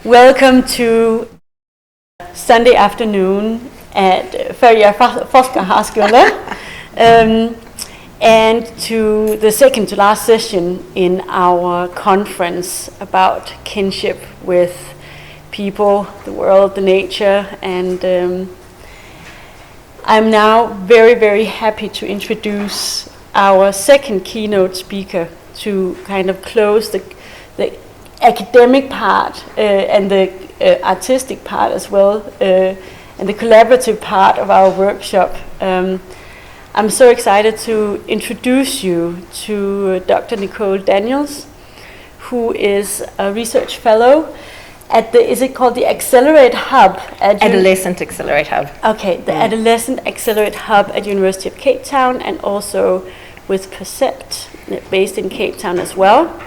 Welcome to Sunday afternoon at Faroese High School, and to the second to last session in our conference about kinship with people, the world, the nature, and I'm now very, very happy to introduce our second keynote speaker to kind of close the academic part and the artistic part as well, and the collaborative part of our workshop. I'm so excited to introduce you to Dr. Nicole Daniels, who is a research fellow at the, is it called the Accelerate Hub? Adolescent Accelerate Hub. Okay, the Adolescent Accelerate Hub at University of Cape Town, and also with Percept, based in Cape Town as well.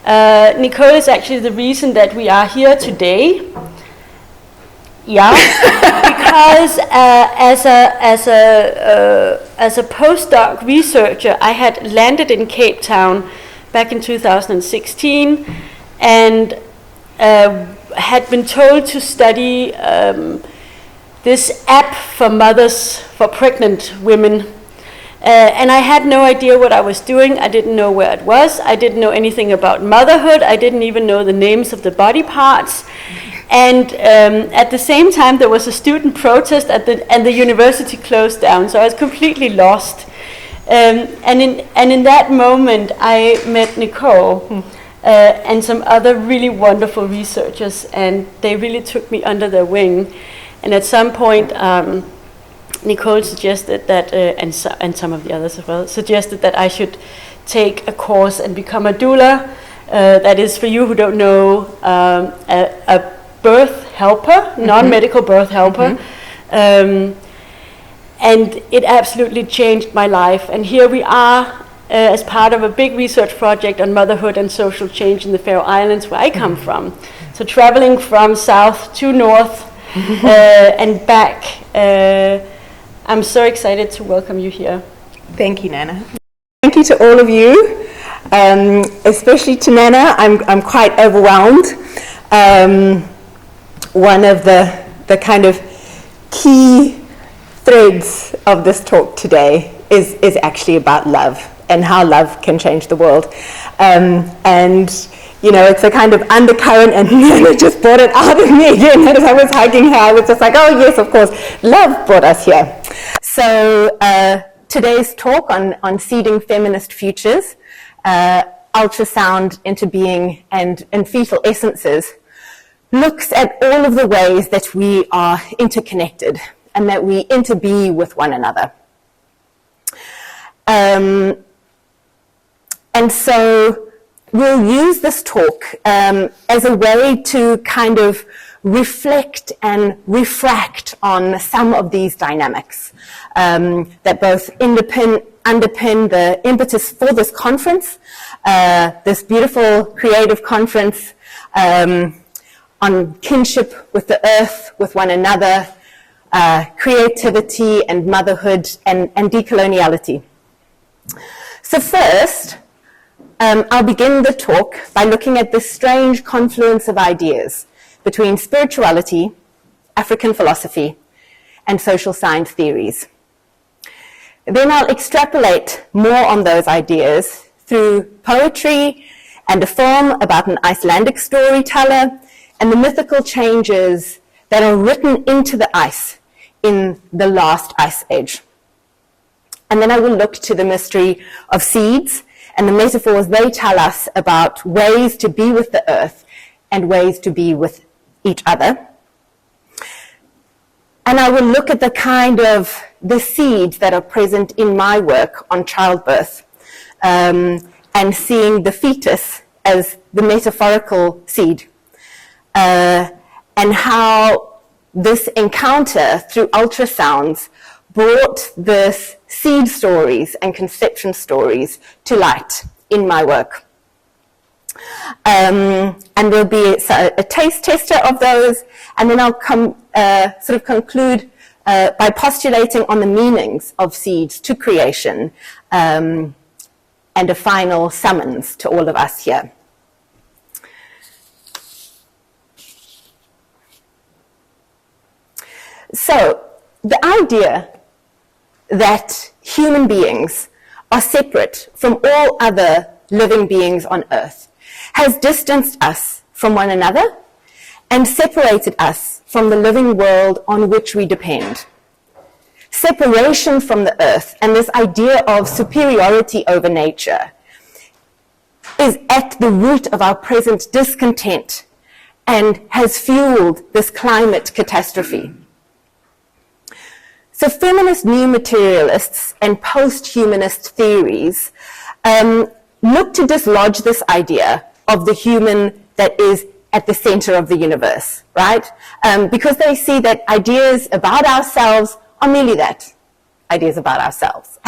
Nicole is actually the reason that we are here today. Yeah, because as a postdoc researcher, I had landed in Cape Town back in 2016, and had been told to study this app for mothers, for pregnant women. And I had no idea what I was doing. I didn't know where it was. I didn't know anything about motherhood. I didn't even know the names of the body parts. And at the same time, there was a student protest and the university closed down. So I was completely lost. And in that moment, I met Nicole and some other really wonderful researchers, and they really took me under their wing. And at some point, Nicole suggested that, and some of the others as well, suggested that I should take a course and become a doula. That is, for you who don't know, a birth helper, non-medical birth helper. And it absolutely changed my life. And here we are as part of a big research project on motherhood and social change in the Faroe Islands, where I come from. So traveling from south to north and back. I'm so excited to welcome you here. Thank you, Nana. Thank you to all of you, especially to Nana. I'm quite overwhelmed. One of the kind of key threads of this talk today is actually about love and how love can change the world. And you know, it's a kind of undercurrent, and Nana just brought it out of me again. As I was hugging her, I was just like, oh yes, of course, love brought us here. So today's talk on seeding feminist futures, ultrasound, interbeing, and fetal essences, looks at all of the ways that we are interconnected and that we interbe with one another. And so we'll use this talk as a way to kind of reflect and refract on some of these dynamics that both underpin the impetus for this conference, this beautiful creative conference on kinship with the earth, with one another, creativity and motherhood and decoloniality. So first, I'll begin the talk by looking at this strange confluence of ideas between spirituality, African philosophy, and social science theories. Then I'll extrapolate more on those ideas through poetry and a film about an Icelandic storyteller and the mythical changes that are written into the ice in the last ice age. And then I will look to the mystery of seeds and the metaphors they tell us about ways to be with the earth and ways to be with each other. And I will look at the kind of the seeds that are present in my work on childbirth, and seeing the fetus as the metaphorical seed, and how this encounter through ultrasounds brought this seed stories and conception stories to light in my work. And there'll be a taste tester of those, and then I'll sort of conclude by postulating on the meanings of seeds to creation, and a final summons to all of us here. So the idea that human beings are separate from all other living beings on earth has distanced us from one another and separated us from the living world on which we depend. Separation from the earth and this idea of superiority over nature is at the root of our present discontent and has fueled this climate catastrophe. So feminist new materialists and post-humanist theories look to dislodge this idea of the human that is at the center of the universe, right? Because they see that ideas about ourselves are merely that, ideas about ourselves,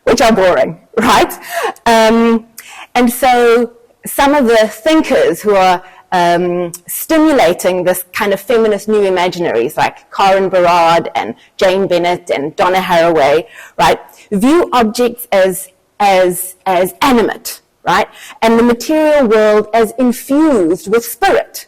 which are boring, right? And so some of the thinkers who are stimulating this kind of feminist new imaginaries like Karen Barad and Jane Bennett and Donna Haraway, right, view objects as animate, right, and the material world as infused with spirit.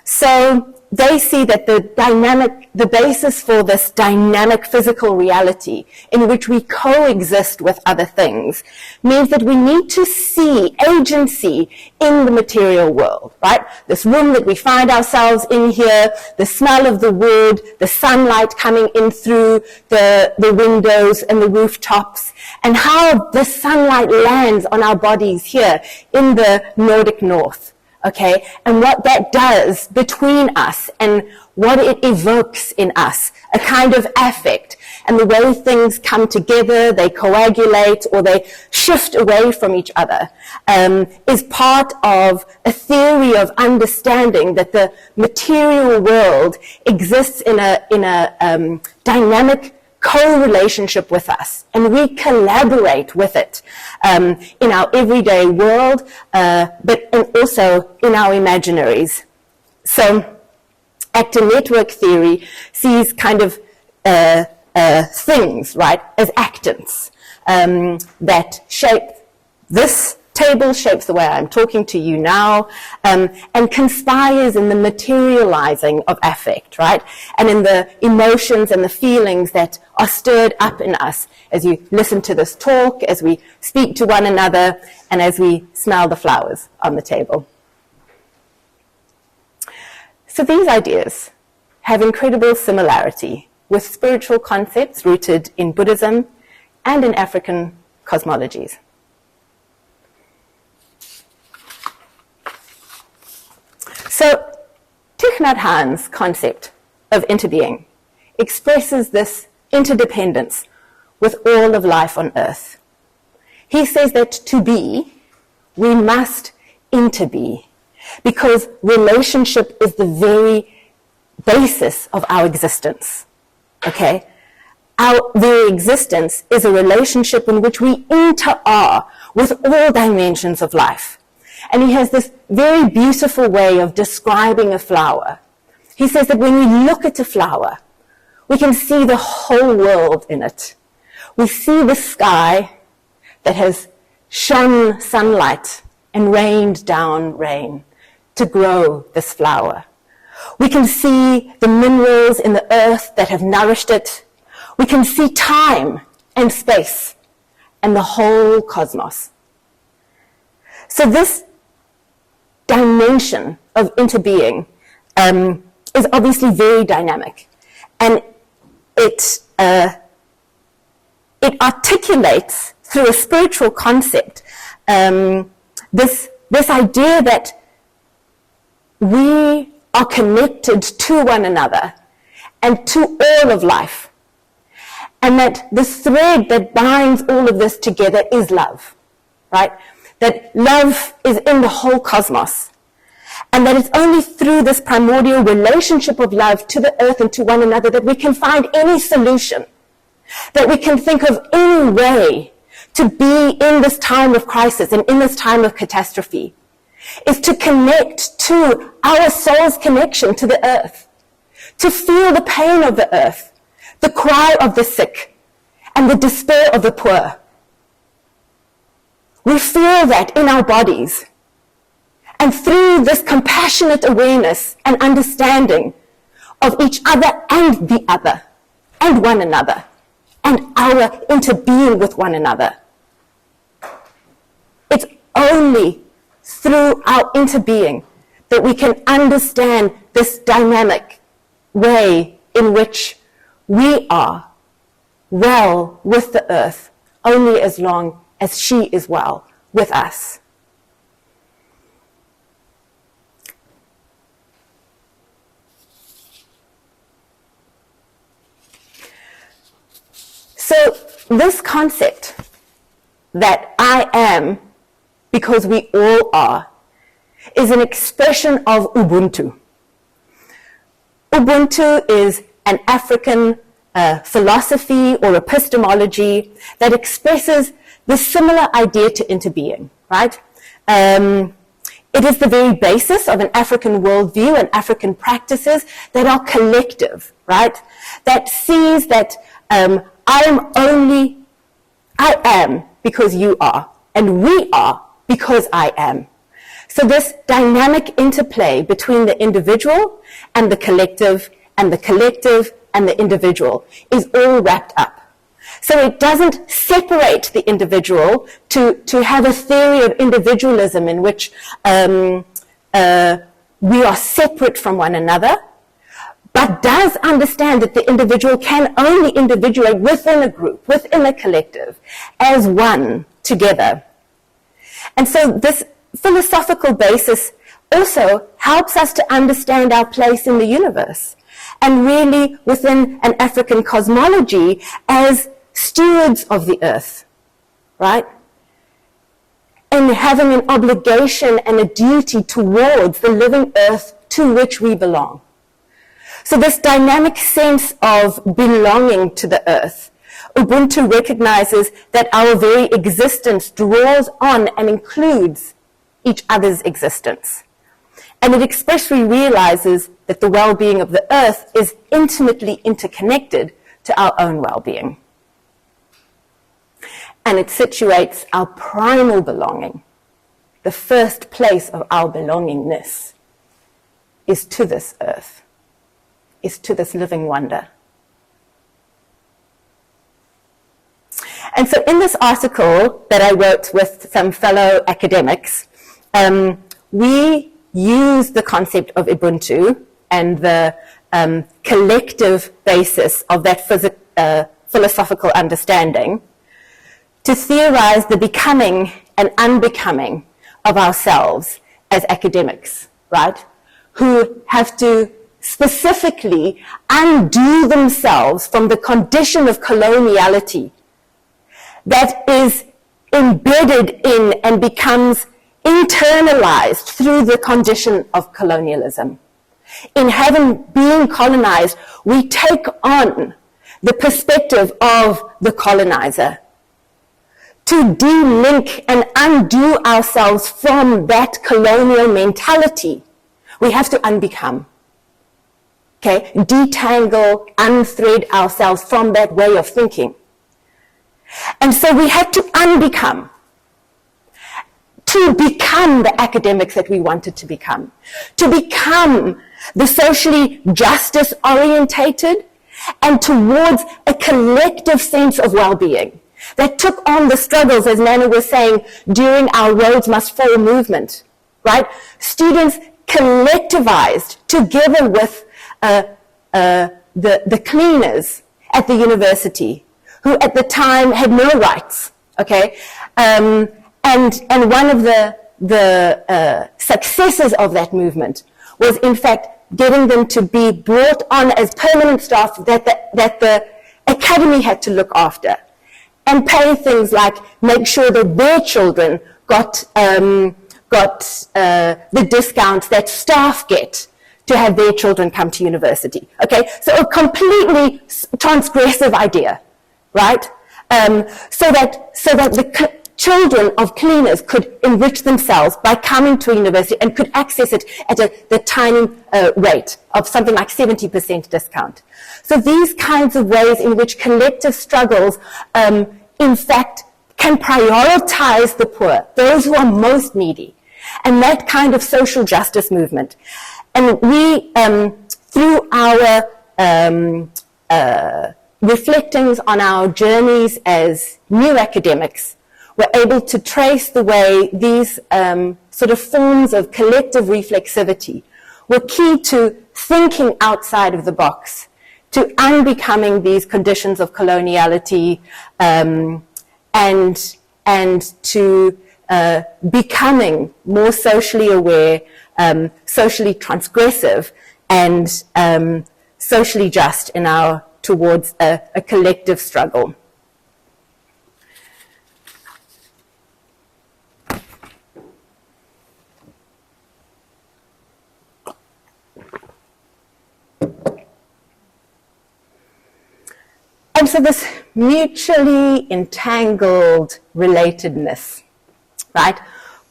So they see that the basis for this dynamic physical reality in which we coexist with other things means that we need to see agency in the material world, right? This room that we find ourselves in here, the smell of the wood, the sunlight coming in through the windows and the rooftops, and how the sunlight lands on our bodies here in the Nordic North. Okay, and what that does between us and what it evokes in us, a kind of affect, and the way things come together, they coagulate or they shift away from each other, is part of a theory of understanding that the material world exists in a dynamic co-relationship with us, and we collaborate with it in our everyday world, but also in our imaginaries. So actor network theory sees kind of things, right, as actants that shape this table, shapes the way I'm talking to you now, and conspires in the materializing of affect, right? And in the emotions and the feelings that are stirred up in us as you listen to this talk, as we speak to one another, and as we smell the flowers on the table. So these ideas have incredible similarity with spiritual concepts rooted in Buddhism and in African cosmologies. So, Thich Nhat Hanh's concept of interbeing expresses this interdependence with all of life on earth. He says that to be, we must interbe, because relationship is the very basis of our existence. Okay? Our very existence is a relationship in which we inter-are with all dimensions of life. And he has this very beautiful way of describing a flower. He says that when we look at a flower, we can see the whole world in it. We see the sky that has shone sunlight and rained down rain to grow this flower. We can see the minerals in the earth that have nourished it. We can see time and space and the whole cosmos. So this dimension of interbeing is obviously very dynamic, and it articulates through a spiritual concept this idea that we are connected to one another and to all of life, and that the thread that binds all of this together is love, right? That love is in the whole cosmos, and that it's only through this primordial relationship of love to the earth and to one another that we can find any solution, that we can think of any way to be in this time of crisis and in this time of catastrophe, is to connect to our soul's connection to the earth, to feel the pain of the earth, the cry of the sick, and the despair of the poor. We feel that in our bodies. And through this compassionate awareness and understanding of each other and the other, and one another, and our interbeing with one another. It's only through our interbeing that we can understand this dynamic way in which we are well with the earth only as long as she is well with us. So this concept that I am because we all are is an expression of Ubuntu. Ubuntu is an African philosophy or epistemology that expresses the similar idea to interbeing, right? It is the very basis of an African worldview and African practices that are collective, right? That sees that I am because you are, and we are because I am. So this dynamic interplay between the individual and the collective and the individual is all wrapped up. So it doesn't separate the individual to have a theory of individualism in which we are separate from one another, but does understand that the individual can only individuate within a group, within a collective, as one together. And so this philosophical basis also helps us to understand our place in the universe, and really within an African cosmology as stewards of the earth, right? And having an obligation and a duty towards the living earth to which we belong. So this dynamic sense of belonging to the earth, Ubuntu recognizes that our very existence draws on and includes each other's existence. And it expressly realizes that the well-being of the earth is intimately interconnected to our own well-being. And it situates our primal belonging, the first place of our belongingness, is to this earth, is to this living wonder. And so in this article that I wrote with some fellow academics, we use the concept of Ubuntu and the collective basis of that philosophical understanding to theorize the becoming and unbecoming of ourselves as academics, right? Who have to specifically undo themselves from the condition of coloniality that is embedded in and becomes internalized through the condition of colonialism. In being colonized, we take on the perspective of the colonizer. To de-link and undo ourselves from that colonial mentality, we have to unbecome. Okay? Detangle, unthread ourselves from that way of thinking. And so we have to unbecome, to become the academics that we wanted to become the socially justice-orientated and towards a collective sense of well-being that took on the struggles, as Nana was saying, during our Roads Must Fall movement, right? Students collectivized together with the cleaners at the university, who at the time had no rights, okay? And one of the successes of that movement was, in fact, getting them to be brought on as permanent staff that the academy had to look after, and pay things like make sure that their children got the discounts that staff get to have their children come to university. Okay, so a completely transgressive idea, right? So that the children of cleaners could enrich themselves by coming to a university and could access it at the tiny rate of something like 70% discount. So these kinds of ways in which collective struggles, in fact, can prioritize the poor, those who are most needy, and that kind of social justice movement. And we through our reflectings on our journeys as new academics, we're able to trace the way these sort of forms of collective reflexivity were key to thinking outside of the box, to unbecoming these conditions of coloniality, and to becoming more socially aware, socially transgressive, and socially just in our towards a collective struggle. And so this mutually entangled relatedness, right,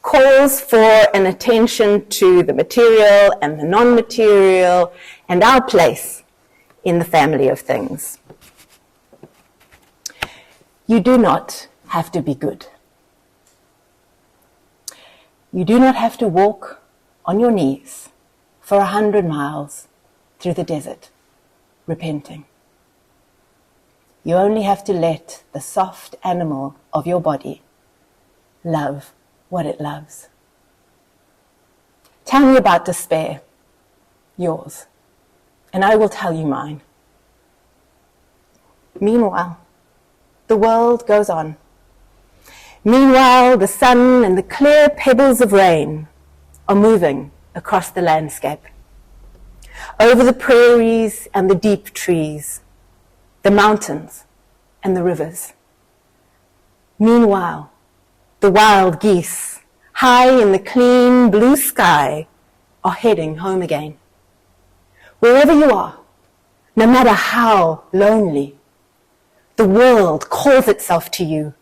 calls for an attention to the material and the non-material and our place in the family of things. You do not have to be good. You do not have to walk on your knees for 100 miles through the desert, repenting. You only have to let the soft animal of your body love what it loves. Tell me about despair, yours, and I will tell you mine. Meanwhile, the world goes on. Meanwhile, the sun and the clear pebbles of rain are moving across the landscape, over the prairies and the deep trees, the mountains and the rivers. Meanwhile, the wild geese, high in the clean blue sky, are heading home again. Wherever you are, no matter how lonely, the world calls itself to you,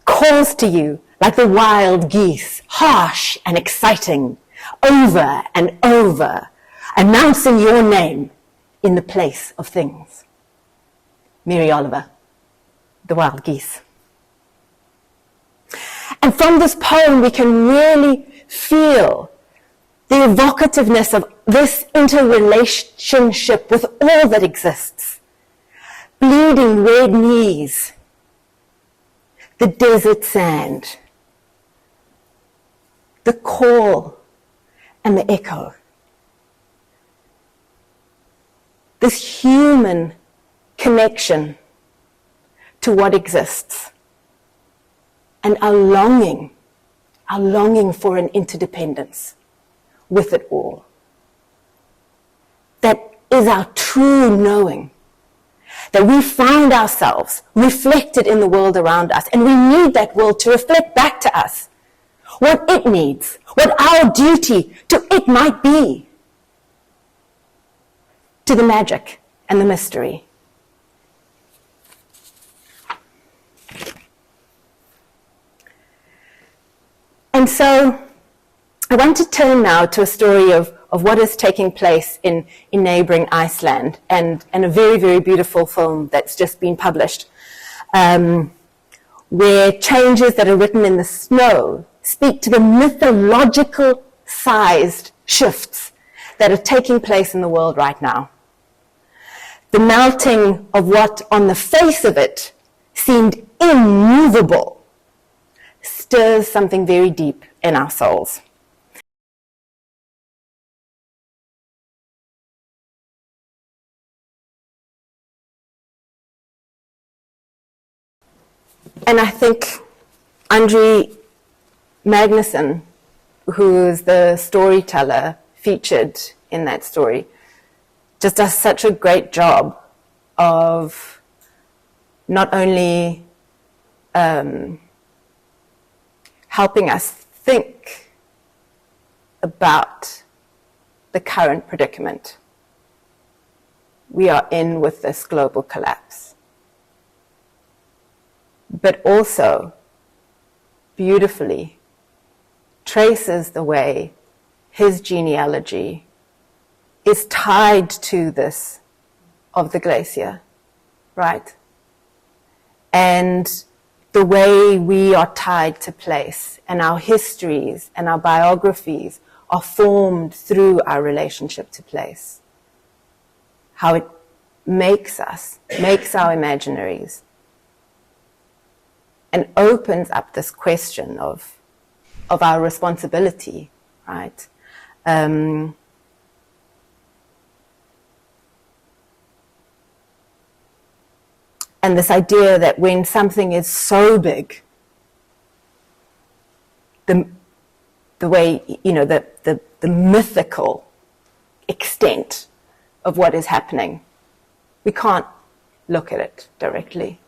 calls to you like the wild geese, harsh and exciting, over and over, announcing your name in the place of things. Mary Oliver, The Wild Geese. And from this poem, we can really feel the evocativeness of this interrelationship with all that exists. Bleeding red knees, the desert sand, the call and the echo. This human connection to what exists, and our longing for an interdependence with it all. That is our true knowing, that we find ourselves reflected in the world around us, and we need that world to reflect back to us what it needs, what our duty to it might be, to the magic and the mystery. And so I want to turn now to a story of what is taking place in neighboring Iceland, and a very, very beautiful film that's just been published, where changes that are written in the snow speak to the mythological sized shifts that are taking place in the world right now. The melting of what on the face of it seemed immovable stirs something very deep in our souls. And I think Andri Magnusson, who is the storyteller featured in that story, just does such a great job of not only helping us think about the current predicament we are in with this global collapse, but also beautifully traces the way his genealogy is tied to this of the glacier, right? And the way we are tied to place, and our histories and our biographies are formed through our relationship to place. How it makes us, makes our imaginaries, and opens up this question of our responsibility, right? And this idea that when something is so big, the way, you know, the mythical extent of what is happening, we can't look at it directly.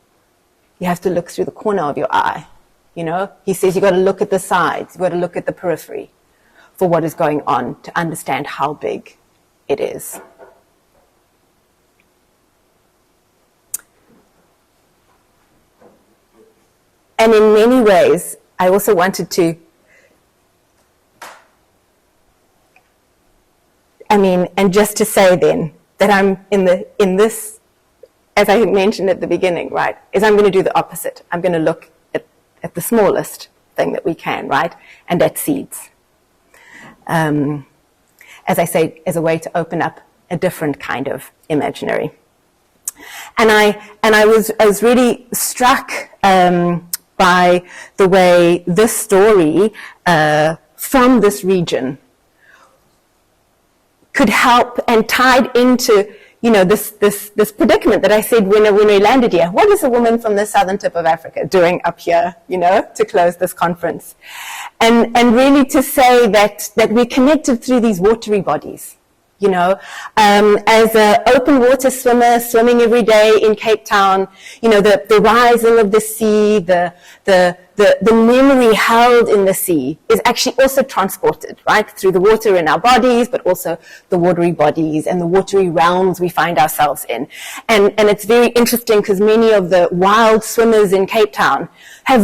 You have to look through the corner of your eye, you know? He says you've got to look at the sides, you've got to look at the periphery for what is going on to understand how big it is. And in many ways, I also wanted to, and just to say then that I'm in this, as I mentioned at the beginning, right, is I'm going to do the opposite. I'm going to look at the smallest thing that we can, right, and that's seeds. As I say, as a way to open up a different kind of imaginary. And I was really struck by the way this story from this region could help and tied into, you know, this predicament that I said when we landed here. What is a woman from the southern tip of Africa doing up here, you know, to close this conference? And really to say that we're connected through these watery bodies. You know, as an open water swimmer, swimming every day in Cape Town, you know, the rising of the sea, the memory held in the sea is actually also transported, right, through the water in our bodies, but also the watery bodies and the watery realms we find ourselves in. And it's very interesting because many of the wild swimmers in Cape Town have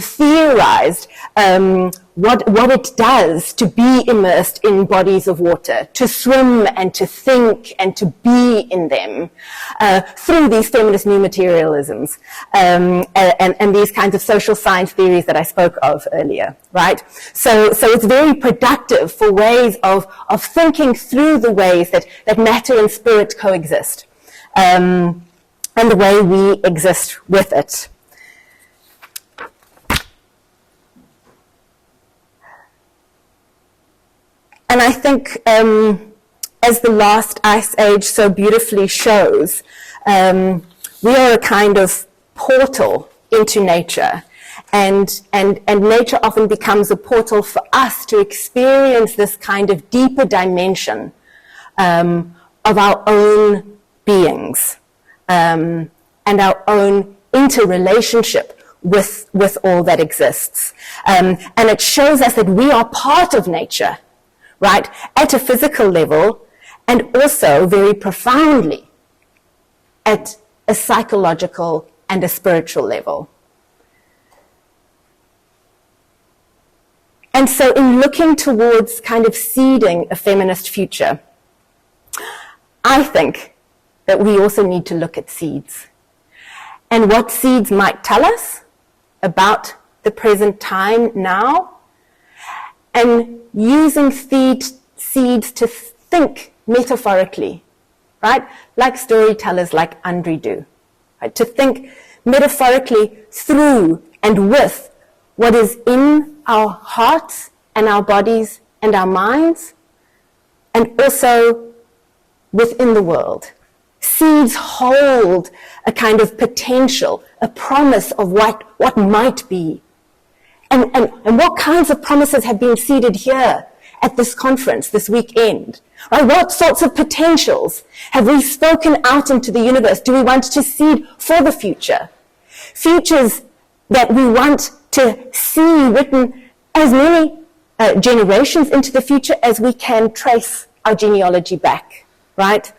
theorized what it does to be immersed in bodies of water, to swim and to think and to be in them through these feminist new materialisms and these kinds of social science theories that I spoke of earlier, right? So it's very productive for ways of thinking through the ways that matter and spirit coexist and the way we exist with it. And I think, as the last ice age so beautifully shows, we are a kind of portal into nature. And nature often becomes a portal for us to experience this kind of deeper dimension of our own beings and our own interrelationship with all that exists. And it shows us that we are part of nature, right, at a physical level, and also very profoundly at a psychological and a spiritual level. And so in looking towards kind of seeding a feminist future, I think that we also need to look at seeds and what seeds might tell us about the present time now, and using seeds to think metaphorically, right? Like storytellers like Andri do, right? To think metaphorically through and with what is in our hearts and our bodies and our minds, and also within the world. Seeds hold a kind of potential, a promise of what might be. And what kinds of promises have been seeded here at this conference this weekend? Right? What sorts of potentials have we spoken out into the universe? Do we want to seed for the future? Futures that we want to see written as many generations into the future as we can trace our genealogy back, right?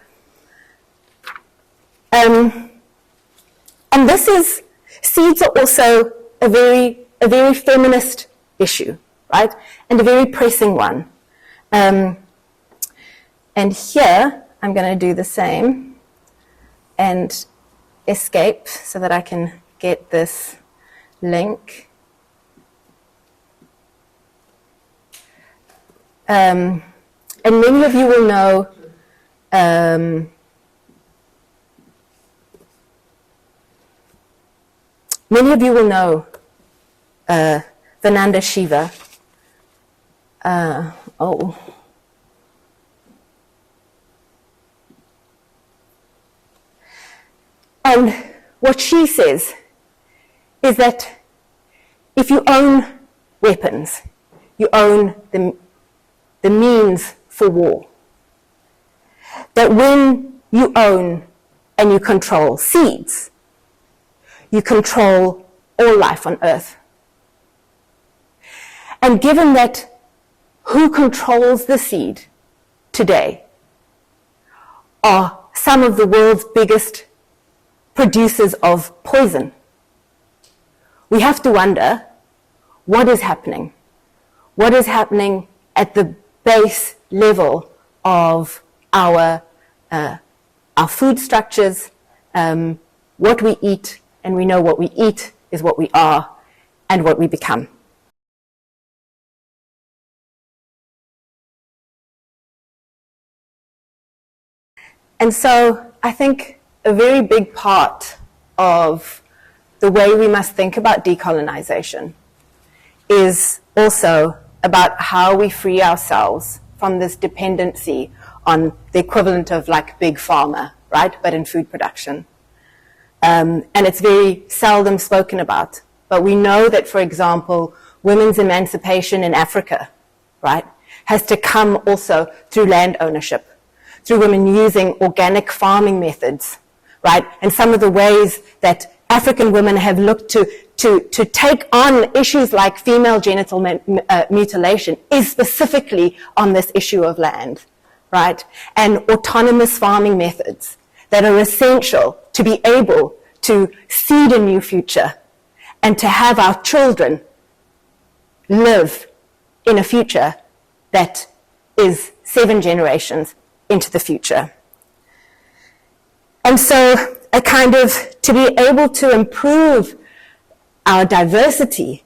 And seeds are also a very feminist issue, right? And a very pressing one. And here, I'm going to do the same and escape so that I can get this link. and many of you will know Vananda Shiva. And what she says is that if you own weapons, you own the means for war. That when you own and you control seeds, you control all life on earth. And given that who controls the seed today are some of the world's biggest producers of poison, we have to wonder what is happening. What is happening at the base level of our food structures, what we eat, and we know what we eat is what we are and what we become. And so I think a very big part of the way we must think about decolonization is also about how we free ourselves from this dependency on the equivalent of like big pharma, right, but in food production. And it's very seldom spoken about. But we know that, for example, women's emancipation in Africa, right, has to come also through land ownership, through women using organic farming methods, right? And some of the ways that African women have looked to take on issues like female genital mutilation is specifically on this issue of land, right? And autonomous farming methods that are essential to be able to seed a new future and to have our children live in a future that is 7 generations into the future. And so a kind of, to be able to improve our diversity,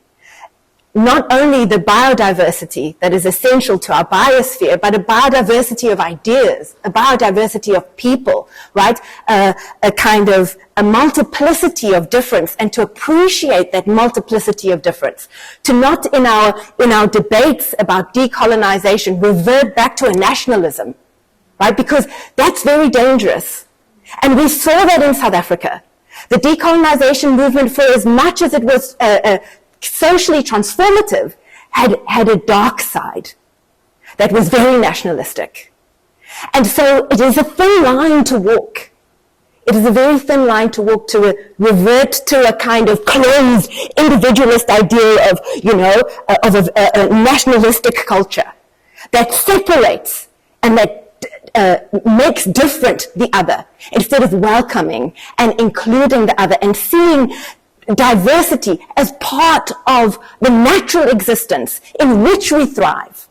not only the biodiversity that is essential to our biosphere, but a biodiversity of ideas, a biodiversity of people, right? A kind of a multiplicity of difference, and to appreciate that multiplicity of difference. To not in our debates about decolonization revert back to a nationalism, right? Because that's very dangerous. And we saw that in South Africa. The decolonization movement, for as much as it was socially transformative, had a dark side that was very nationalistic. And so it is a thin line to walk. It is a very thin line to walk to revert to a kind of closed individualist idea of, of a nationalistic culture that separates and that makes different the other, instead of welcoming and including the other and seeing diversity as part of the natural existence in which we thrive.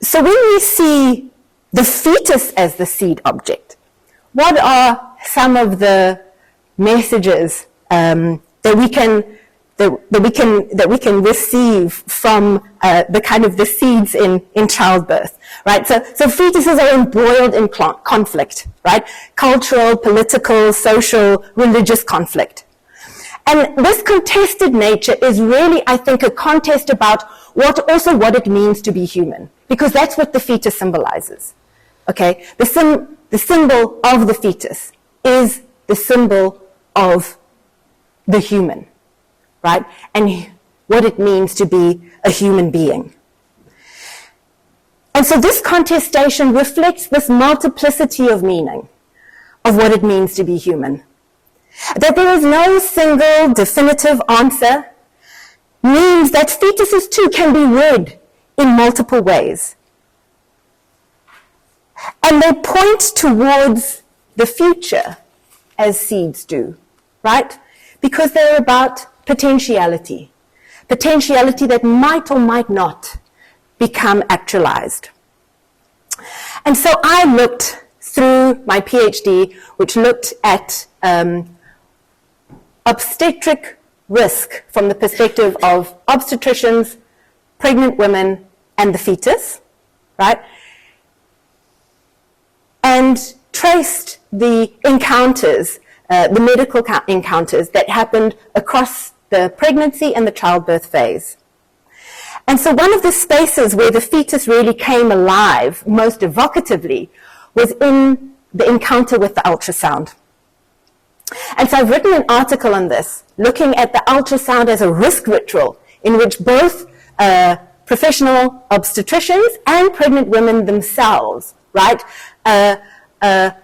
So when we see the fetus as the seed object, what are some of the messages that we can receive from the kind of the seeds in childbirth, right? So fetuses are embroiled in conflict, right? Cultural, political, social, religious conflict. And this contested nature is really, I think, a contest about what it means to be human, because that's what the fetus symbolizes, okay? The symbol of the fetus is the symbol of the human, right? And what it means to be a human being. And so this contestation reflects this multiplicity of meaning of what it means to be human. That there is no single definitive answer means that fetuses too can be read in multiple ways. And they point towards the future as seeds do, right? Because they're about potentiality that might or might not become actualized. And so I looked through my PhD, which looked at obstetric risk from the perspective of obstetricians, pregnant women, and the fetus, right? And traced the encounters, the medical encounters that happened across the pregnancy and the childbirth phase. And so one of the spaces where the fetus really came alive most evocatively was in the encounter with the ultrasound. And so I've written an article on this, looking at the ultrasound as a risk ritual in which both professional obstetricians and pregnant women themselves, right,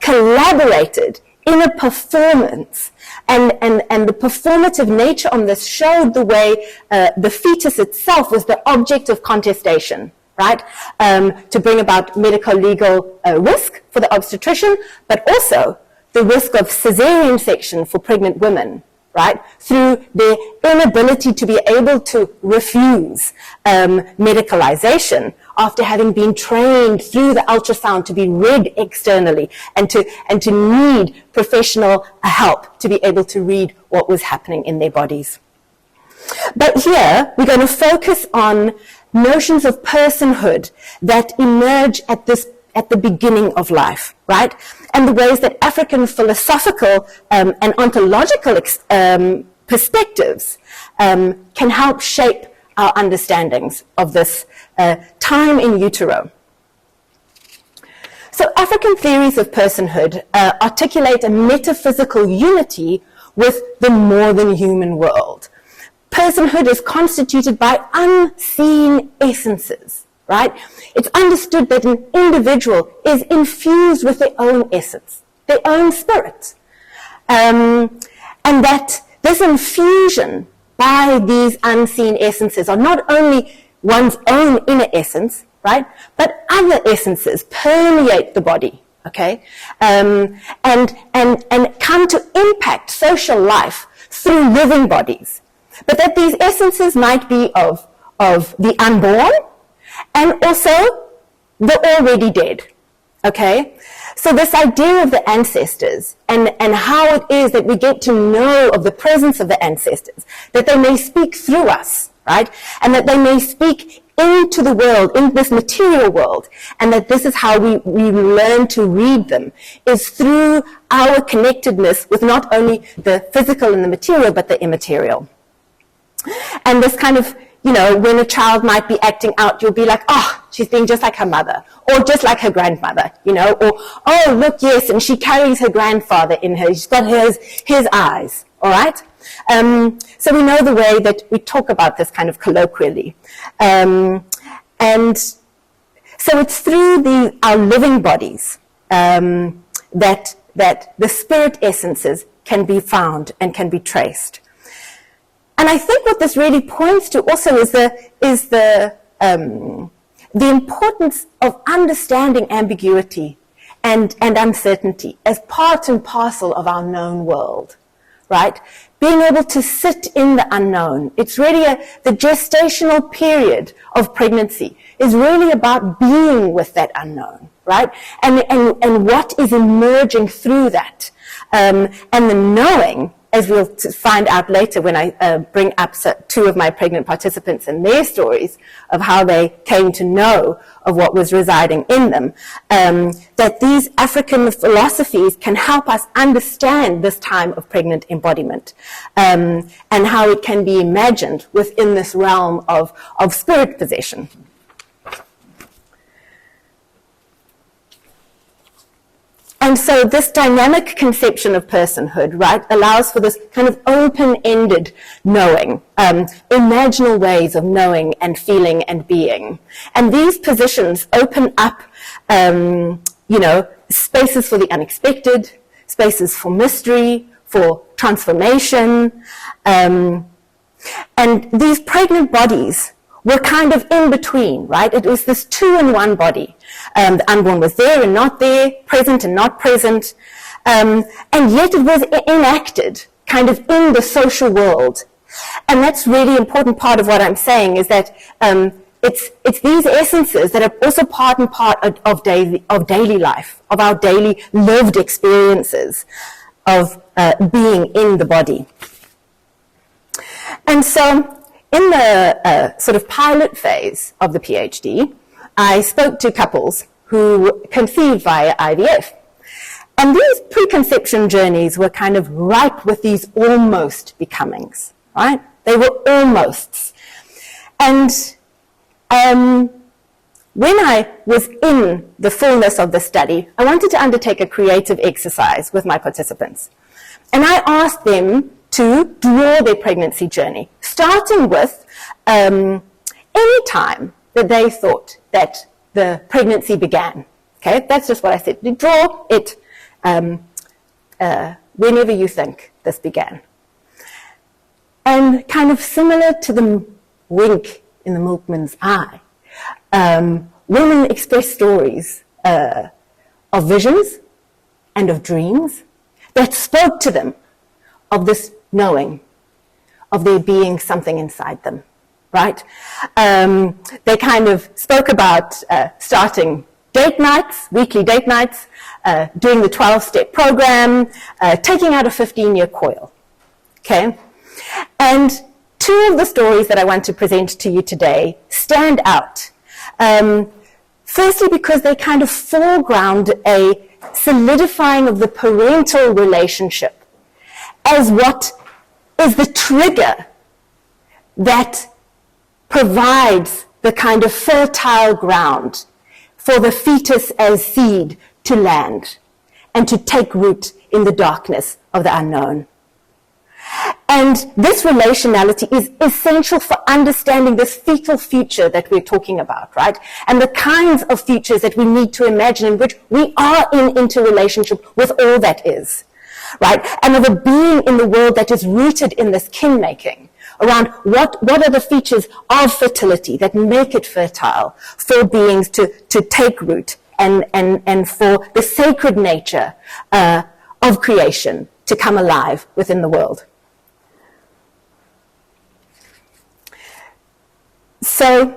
collaborated in a performance. And the performative nature on this showed the way the fetus itself was the object of contestation, right, to bring about medico-legal risk for the obstetrician, but also the risk of cesarean section for pregnant women, right, through their inability to be able to refuse medicalization after having been trained through the ultrasound to be read externally and to need professional help to be able to read what was happening in their bodies. But here we're going to focus on notions of personhood that emerge at the beginning of life, right? And the ways that African philosophical and ontological perspectives can help shape our understandings of this time in utero. So African theories of personhood articulate a metaphysical unity with the more than human world. Personhood is constituted by unseen essences, right? It's understood that an individual is infused with their own essence, their own spirit. And that this infusion by these unseen essences are not only one's own inner essence, right, but other essences permeate the body, okay, and come to impact social life through living bodies. But that these essences might be of the unborn and also the already dead, okay? So this idea of the ancestors and how it is that we get to know of the presence of the ancestors, that they may speak through us, right? And that they may speak into the world, in this material world, and that this is how we learn to read them, is through our connectedness with not only the physical and the material, but the immaterial. And this kind of, you know, when a child might be acting out, you'll be like, oh, she's being just like her mother, or just like her grandmother, you know, or, oh, look, yes, and she carries her grandfather in her, she's got his eyes, all right? So we know the way that we talk about this kind of colloquially. And so it's through our living bodies that the spirit essences can be found and can be traced. And I think what this really points to also is the importance of understanding ambiguity and uncertainty as part and parcel of our known world, right? Being able to sit in the unknown. It's really the gestational period of pregnancy is really about being with that unknown, right? And what is emerging through that. And the knowing, as we'll find out later when I bring up two of my pregnant participants and their stories of how they came to know of what was residing in them, that these African philosophies can help us understand this time of pregnant embodiment and how it can be imagined within this realm of spirit possession. And so this dynamic conception of personhood, right, allows for this kind of open-ended knowing, imaginal ways of knowing and feeling and being. And these positions open up, spaces for the unexpected, spaces for mystery, for transformation. And these pregnant bodies were kind of in between, right? It was this two-in-one body. The unborn was there and not there, present and not present, and yet it was enacted kind of in the social world. And that's really important part of what I'm saying is that it's these essences that are also part and part of daily life, of our daily lived experiences of being in the body. And so in the sort of pilot phase of the PhD, I spoke to couples who conceived via IVF. And these preconception journeys were kind of ripe with these almost becomings, right? They were almosts. And when I was in the fullness of the study, I wanted to undertake a creative exercise with my participants. And I asked them to draw their pregnancy journey, starting with any time that they thought that the pregnancy began. Okay, that's just what I said. Draw it whenever you think this began. And kind of similar to the wink in the milkman's eye, women express stories of visions and of dreams that spoke to them of this knowing, of there being something inside them, right? They kind of spoke about starting date nights, weekly date nights, doing the 12-step program, taking out a 15-year coil, okay? And two of the stories that I want to present to you today stand out. Firstly, because they kind of foreground a solidifying of the parental relationship as what is the trigger that provides the kind of fertile ground for the fetus as seed to land and to take root in the darkness of the unknown. And this relationality is essential for understanding this fetal future that we're talking about, right? And the kinds of futures that we need to imagine in which we are in interrelationship with all that is, right? And of a being in the world that is rooted in this kin-making around what are the features of fertility that make it fertile for beings to take root and for the sacred nature of creation to come alive within the world. So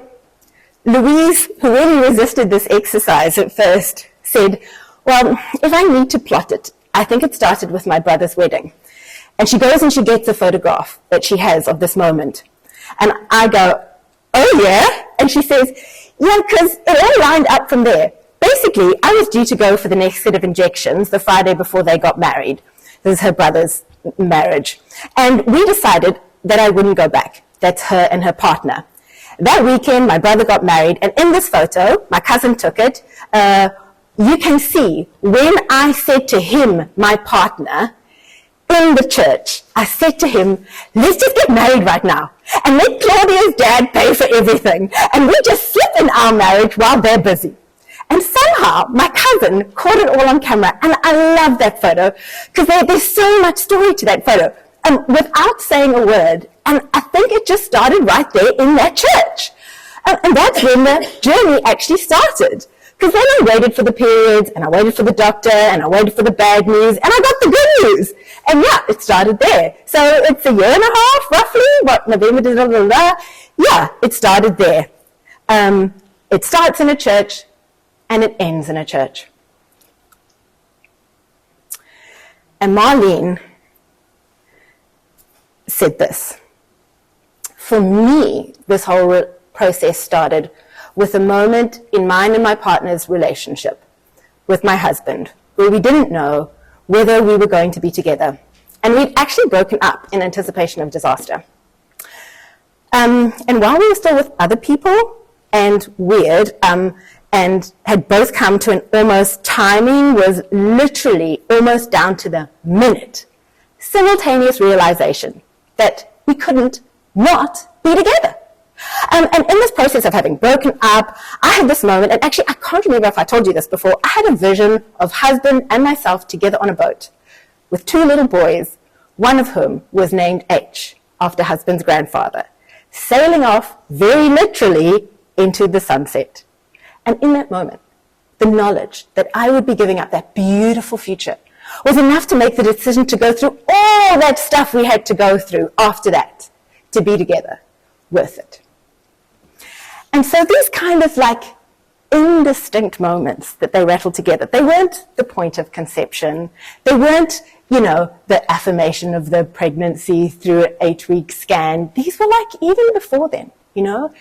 Louise, who really resisted this exercise at first, said, well, if I need to plot it, I think it started with my brother's wedding. And she goes and she gets a photograph that she has of this moment. And I go, oh yeah? And she says, yeah, because it all lined up from there. Basically, I was due to go for the next set of injections the Friday before they got married. This is her brother's marriage. And we decided that I wouldn't go back. That's her and her partner. That weekend, my brother got married, and in this photo, my cousin took it, you can see when I said to him, my partner, in the church, I said to him, let's just get married right now, and let Claudia's dad pay for everything, and we just slip in our marriage while they're busy. And somehow, my cousin caught it all on camera, and I love that photo, because there's so much story to that photo, and without saying a word. And I think it just started right there in that church. And that's when the journey actually started. Because then I waited for the periods, and I waited for the doctor, and I waited for the bad news, and I got the good news. And yeah, it started there. So it's a year and a half, roughly, November, December, yeah, it started there. It starts in a church, and it ends in a church. And Marlene said this. For me, this whole process started with a moment in mine and my partner's relationship with my husband, where we didn't know whether we were going to be together. And we'd actually broken up in anticipation of disaster. And while we were still with other people and weird, and had both come to an almost, timing was literally almost down to the minute, simultaneous realization that we couldn't not be together. And in this process of having broken up, I had this moment, and actually I can't remember if I told you this before, I had a vision of husband and myself together on a boat with two little boys, one of whom was named H, after husband's grandfather, sailing off very literally into the sunset. And in that moment, the knowledge that I would be giving up that beautiful future was enough to make the decision to go through all that stuff we had to go through after that to be together, worth it. And so these kind of like indistinct moments that they rattled together, they weren't the point of conception. They weren't you know, the affirmation of the pregnancy through an 8-week scan. These were like even before then, you know.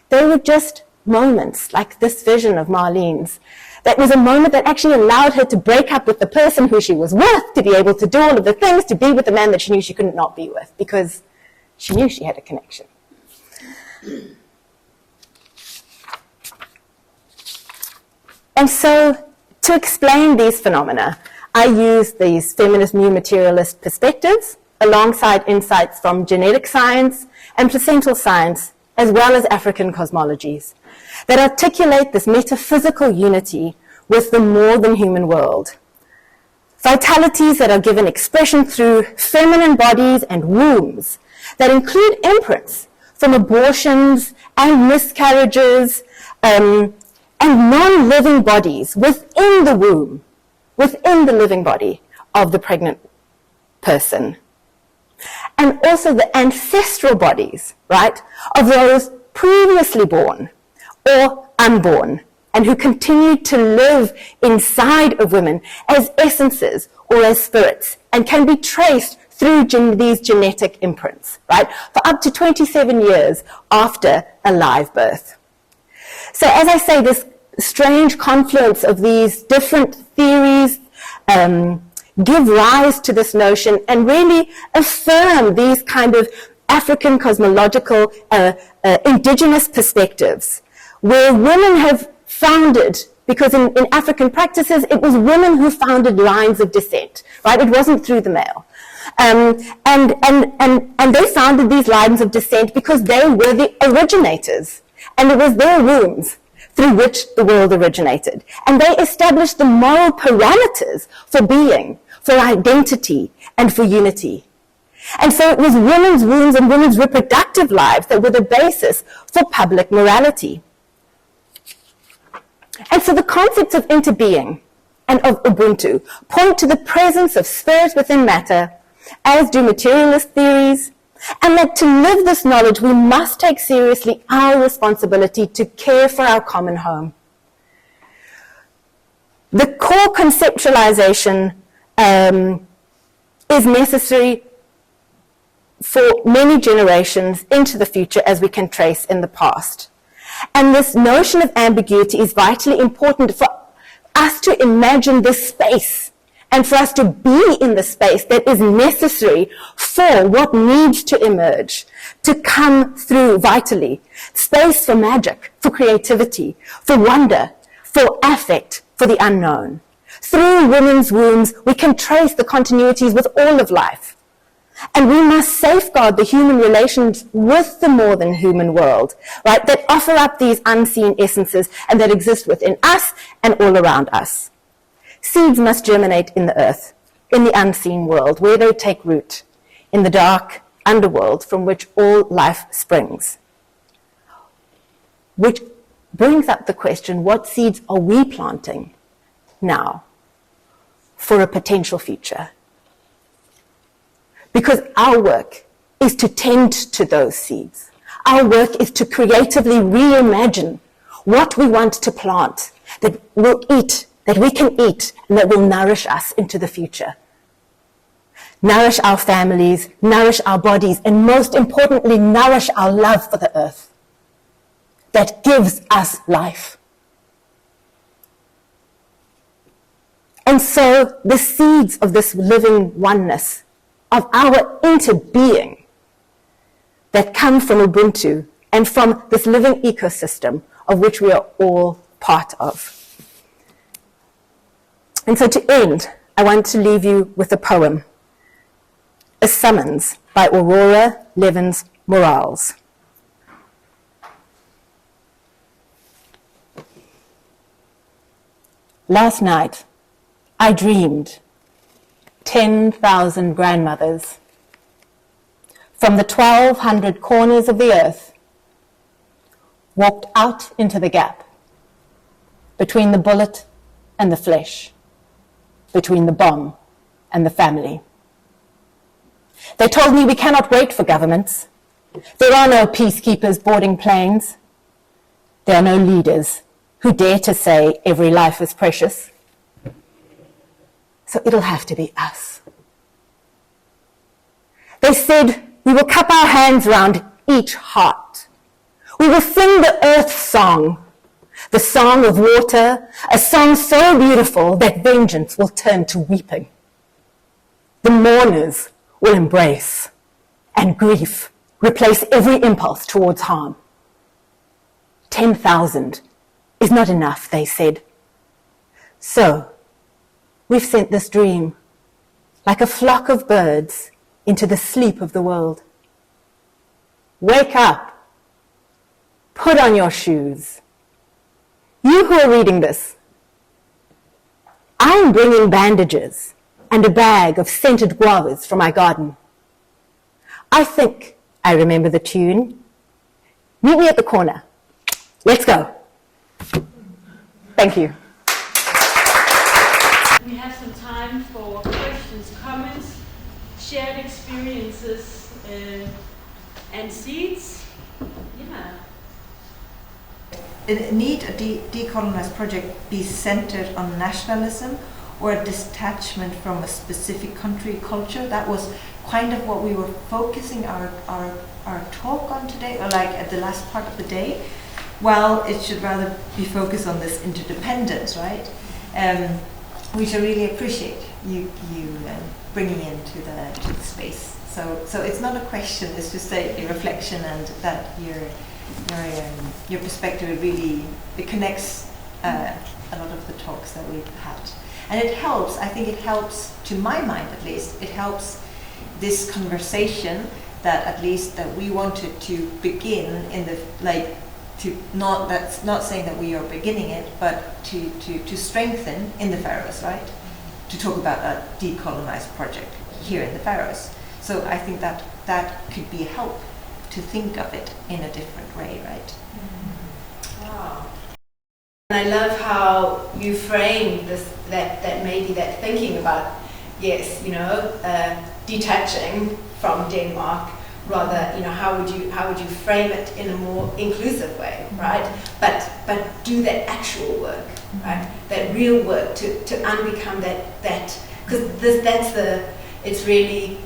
They were just moments like this vision of Marlene's. That was a moment that actually allowed her to break up with the person who she was with, to be able to do all of the things, to be with the man that she knew she couldn't not be with, because she knew she had a connection. And so, to explain these phenomena, I use these feminist new materialist perspectives alongside insights from genetic science and placental science, as well as African cosmologies, that articulate this metaphysical unity with the more than human world. Vitalities that are given expression through feminine bodies and wombs that include imprints from abortions and miscarriages and non-living bodies within the womb, within the living body of the pregnant person. And also the ancestral bodies, right, of those previously born or unborn, and who continue to live inside of women as essences or as spirits, and can be traced through these genetic imprints, right, for up to 27 years after a live birth. So as I say, this strange confluence of these different theories give rise to this notion and really affirm these kind of African cosmological indigenous perspectives, where women have founded, because in African practices it was women who founded lines of descent, right? It wasn't through the male. And they founded these lines of descent because they were the originators, and it was their wombs through which the world originated. And they established the moral parameters for being, for identity, and for unity. And so it was women's wombs and women's reproductive lives that were the basis for public morality. And so the concepts of interbeing and of Ubuntu point to the presence of spirit within matter, as do materialist theories, and that to live this knowledge, we must take seriously our responsibility to care for our common home. The core conceptualization is necessary for many generations into the future, as we can trace in the past. And this notion of ambiguity is vitally important for us to imagine this space, and for us to be in the space that is necessary for what needs to emerge, to come through vitally. Space for magic, for creativity, for wonder, for affect, for the unknown. Through women's wombs, we can trace the continuities with all of life. And we must safeguard the human relations with the more than human world, right, that offer up these unseen essences and that exist within us and all around us. Seeds must germinate in the earth, in the unseen world, where they take root, in the dark underworld from which all life springs. Which brings up the question, what seeds are we planting now for a potential future? Because our work is to tend to those seeds. Our work is to creatively reimagine what we want to plant, that we'll eat, that we can eat, and that will nourish us into the future. Nourish our families, nourish our bodies, and most importantly, nourish our love for the earth that gives us life. And so the seeds of this living oneness, of our interbeing, that come from Ubuntu and from this living ecosystem of which we are all part of. And so to end, I want to leave you with a poem, A Summons by Aurora Levins Morales. Last night, I dreamed 10,000 grandmothers from the 1,200 corners of the earth walked out into the gap between the bullet and the flesh, between the bomb and the family. They told me we cannot wait for governments. There are no peacekeepers boarding planes. There are no leaders who dare to say every life is precious. So it'll have to be us. They said, we will cup our hands round each heart. We will sing the earth song, the song of water, a song so beautiful that vengeance will turn to weeping. The mourners will embrace, and grief replace every impulse towards harm. 10,000 is not enough, they said. So, we've sent this dream, like a flock of birds, into the sleep of the world. Wake up. Put on your shoes. You who are reading this, I am bringing bandages and a bag of scented guavas from my garden. I think I remember the tune. Meet me at the corner. Let's go. Thank you. We have some time for questions, comments, shared experiences, and seeds. Yeah. Need a decolonized project be centered on nationalism or a detachment from a specific country culture? That was kind of what we were focusing our talk on today, or like at the last part of the day. Well, it should rather be focused on this interdependence, right? Which I really appreciate you bringing into the space. So it's not a question; it's just a reflection, and that your perspective really connects a lot of the talks that we've had, and it helps. I think it helps, to my mind at least, it helps this conversation that at least that we wanted to begin in the that's not saying that we are beginning it, but to strengthen in the Faroes, right? To talk about a decolonized project here in the Faroes. So I think that could be a help to think of it in a different way, right? Wow. And I love how you frame this, that maybe that thinking about, yes, detaching from Denmark, rather, how would you frame it in a more inclusive way, right? But do that actual work, right? That real work to unbecome that because it's really,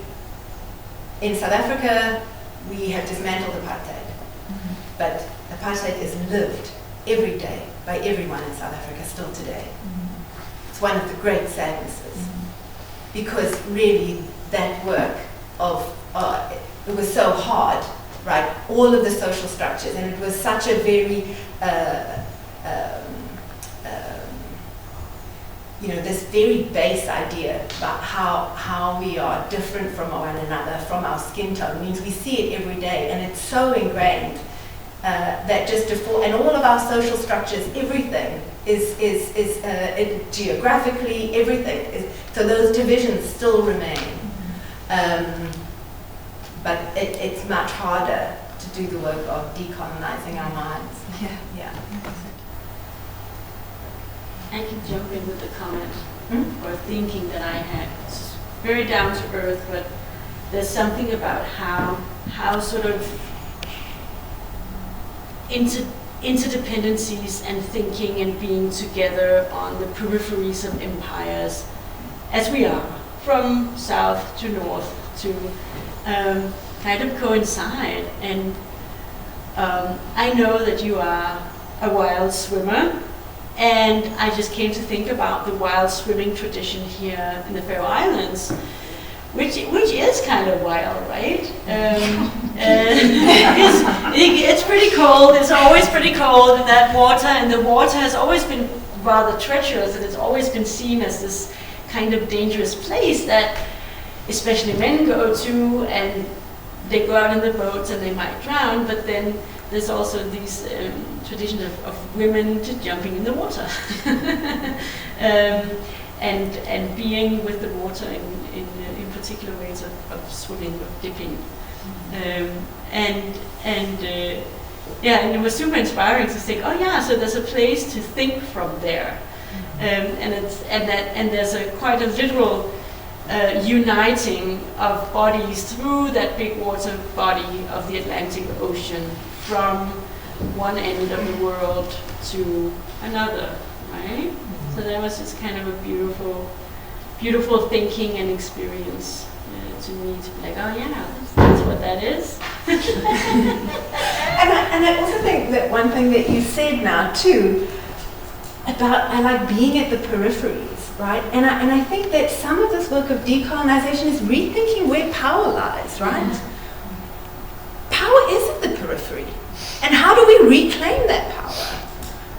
in South Africa we have dismantled apartheid, but apartheid is lived every day by everyone in South Africa still today. It's one of the great sadnesses, because really that work it was so hard, right? All of the social structures, and it was such a very, this very base idea about how we are different from one another, from our skin tone. It means we see it every day, and it's so ingrained that just and all of our social structures, everything is geographically, everything is. So those divisions still remain. But it's much harder to do the work of decolonizing our minds. Yeah. I can jump in with a comment or thinking that I had. It's very down to earth, but there's something about how sort of interdependencies and thinking and being together on the peripheries of empires, as we are, from south to north, to kind of coincide. And I know that you are a wild swimmer, and I just came to think about the wild swimming tradition here in the Faroe Islands, which is kind of wild, right? It's pretty cold. It's always pretty cold in that water, and the water has always been rather treacherous, and it's always been seen as this kind of dangerous place that especially men go to, and they go out in the boats and they might drown, but then there's also these traditions of women just jumping in the water and being with the water in particular ways of swimming, of dipping. And it was super inspiring to think, oh yeah, so there's a place to think from there. And there's quite a literal uniting of bodies through that big water body of the Atlantic Ocean, from one end of the world to another, right? So that was just kind of a beautiful thinking and experience to me to be like, oh yeah, that's what that is. And I also think that one thing that you said now too, about I like being at the peripheries, right? And I think that some of this work of decolonization is rethinking where power lies, right? Power is at the periphery. And how do we reclaim that power?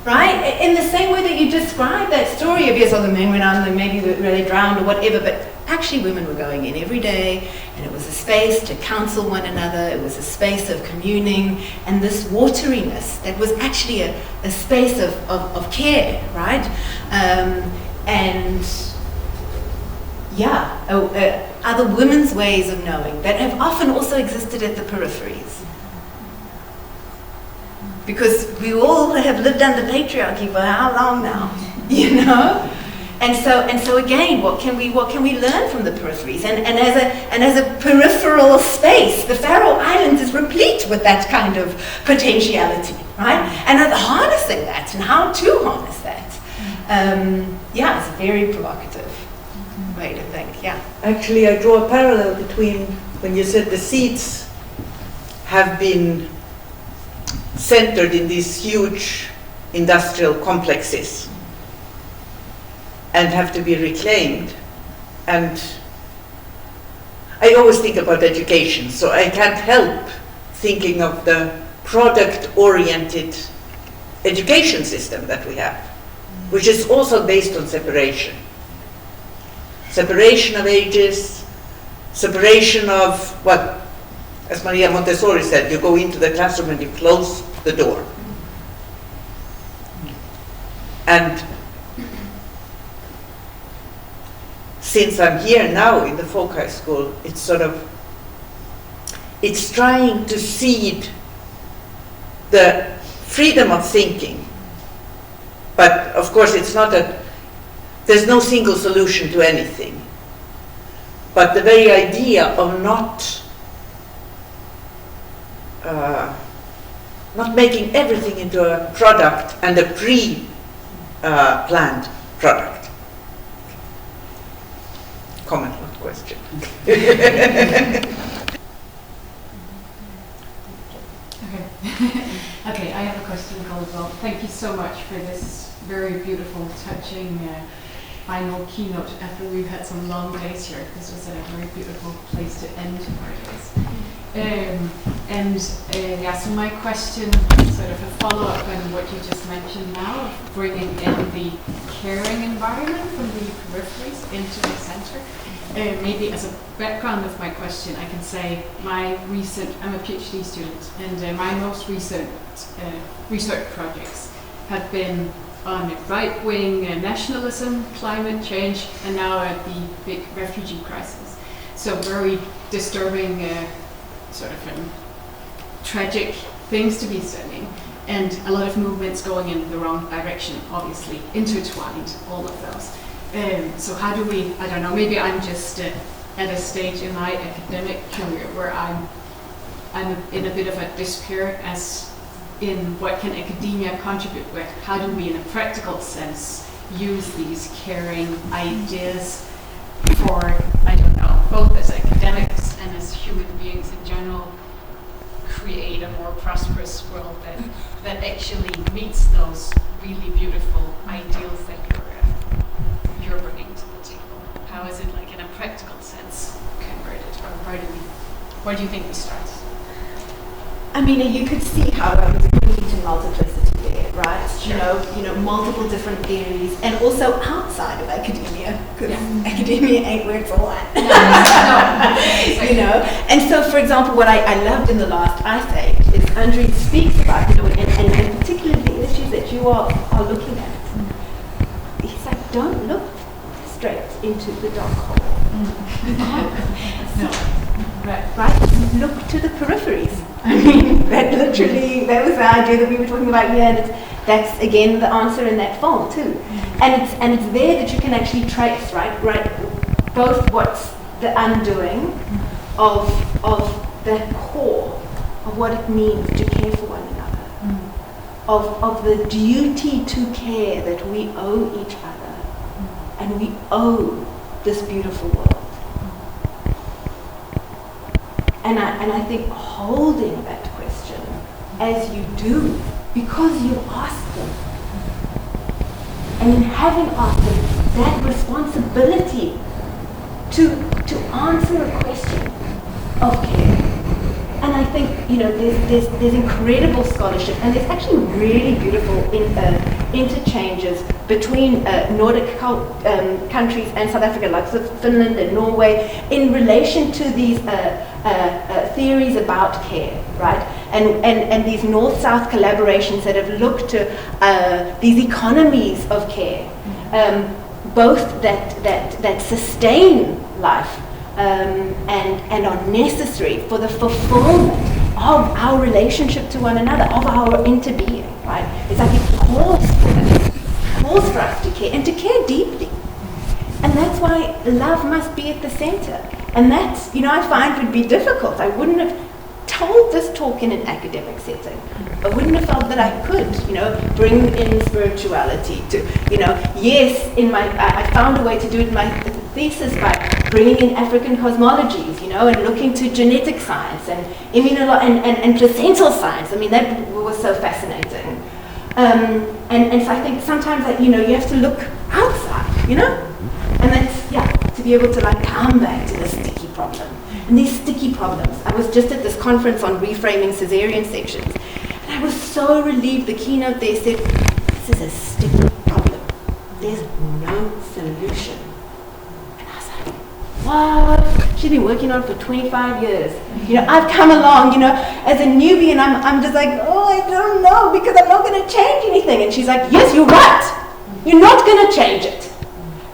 Right? In the same way that you described that story of, yes, all the men went out and maybe they drowned or whatever, but actually women were going in every day, and it was a space to counsel one another, it was a space of communing, and this wateriness that was actually a space of care, right? And yeah, other women's ways of knowing that have often also existed at the peripheries. Because we all have lived under patriarchy for how long now, you know? And so again, what can we learn from the peripheries? And as a peripheral space, the Faroe Islands is replete with that kind of potentiality, right? And harnessing that and how to harness that. Yeah, it's a very provocative way to think, yeah. Actually, I draw a parallel between when you said the seeds have been centered in these huge industrial complexes and have to be reclaimed. And I always think about education, so I can't help thinking of the product-oriented education system that we have, which is also based on separation. Separation of ages, separation of what, as Maria Montessori said, you go into the classroom and you close the door. And since I'm here now in the Folk High School, it's trying to seed the freedom of thinking. But of course there's no single solution to anything. But the very idea of not making everything into a product and a pre-planned product. Comment, not question. Okay, I have a question as well. Thank you so much for this very beautiful, touching final keynote after we've had some long days here. This was a very beautiful place to end our days. So my question, sort of a follow-up on what you just mentioned now, bringing in the caring environment from the peripheries into the center. Maybe as a background of my question, I can say I'm a PhD student, and my most recent research projects have been on right-wing nationalism, climate change, and now the big refugee crisis. So very disturbing, sort of tragic things to be studying, and a lot of movements going in the wrong direction, obviously, intertwined, all of those. So how do we, I don't know, maybe I'm just at a stage in my academic career where I'm in a bit of a despair as in what can academia contribute with. How do we, in a practical sense, use these caring ideas for, I don't know, both as academics and as human beings in general, create a more prosperous world that actually meets those really beautiful ideals that you're bringing to the table? How is it, like, in a practical sense, converted, or where do you think we start? I mean, you could see how there was a complete multiplicity there, right? Sure. You know, multiple different theories, and also outside of academia, because academia ain't where it's all at. You know, and so, for example, what I loved in the last essay is Andrew speaks about, and particularly the issues that you are looking at. He's like, don't look straight into the dark hole. Right? Look to the peripheries. I mean, that was the idea that we were talking about here, and that's again the answer in that film too. And it's there that you can actually trace, right, both what's the undoing of the core of what it means to care for one another, of the duty to care that we owe each other, and we owe this beautiful world. And I think holding that question as you do, because you ask them, and in having asked them, that responsibility to answer a question of care. And I think, there's incredible scholarship, and there's actually really beautiful interchanges between Nordic countries and South Africa, like Finland and Norway, in relation to these theories about care, right? And these north-south collaborations that have looked to these economies of care, both that sustain life and are necessary for the fulfillment of our relationship to one another, of our interbeing, right? It's like it calls for us to care, and to care deeply. And that's why love must be at the center. And that's, I find would be difficult. I wouldn't have told this talk in an academic setting. I wouldn't have felt that I could, bring in spirituality to, yes, I found a way to do it in my thesis by bringing in African cosmologies, and looking to genetic science and and placental science. I mean, that was so fascinating. And so I think sometimes that, you have to look outside, and that's, to be able to come back to the sticky problem. And these sticky problems, I was just at this conference on reframing cesarean sections, and I was so relieved. The keynote there said, this is a sticky problem. There's no solution. And I was like, what? She's been working on it for 25 years. I've come along, as a newbie, and I'm just like, oh, I don't know, because I'm not going to change anything. And she's like, yes, you're right. You're not going to change it.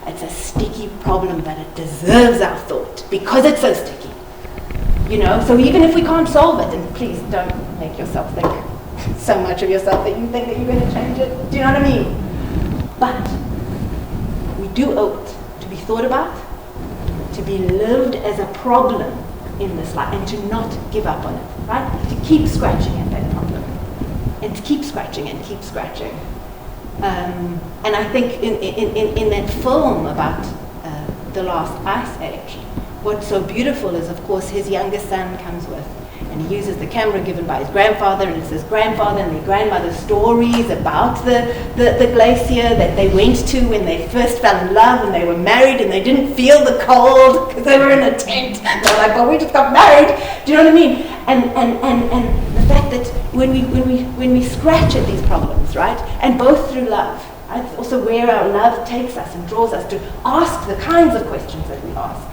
It's a sticky problem, but it deserves our thought because it's so sticky. So even if we can't solve it, and please don't make yourself think so much of yourself that you think that you're going to change it. Do you know what I mean? But we do owe it to be thought about, to be lived as a problem in this life, and to not give up on it, right? To keep scratching at that problem, and to keep scratching and keep scratching. And I think in that film about the last ice age, what's so beautiful is, of course, his youngest son comes with, and he uses the camera given by his grandfather, and it's his grandfather and their grandmother's stories about the glacier that they went to when they first fell in love and they were married and they didn't feel the cold because they were in a tent. They're like, well, we just got married. Do you know what I mean? And the fact that when we scratch at these problems, right, and both through love, right, it's also where our love takes us and draws us to ask the kinds of questions that we ask.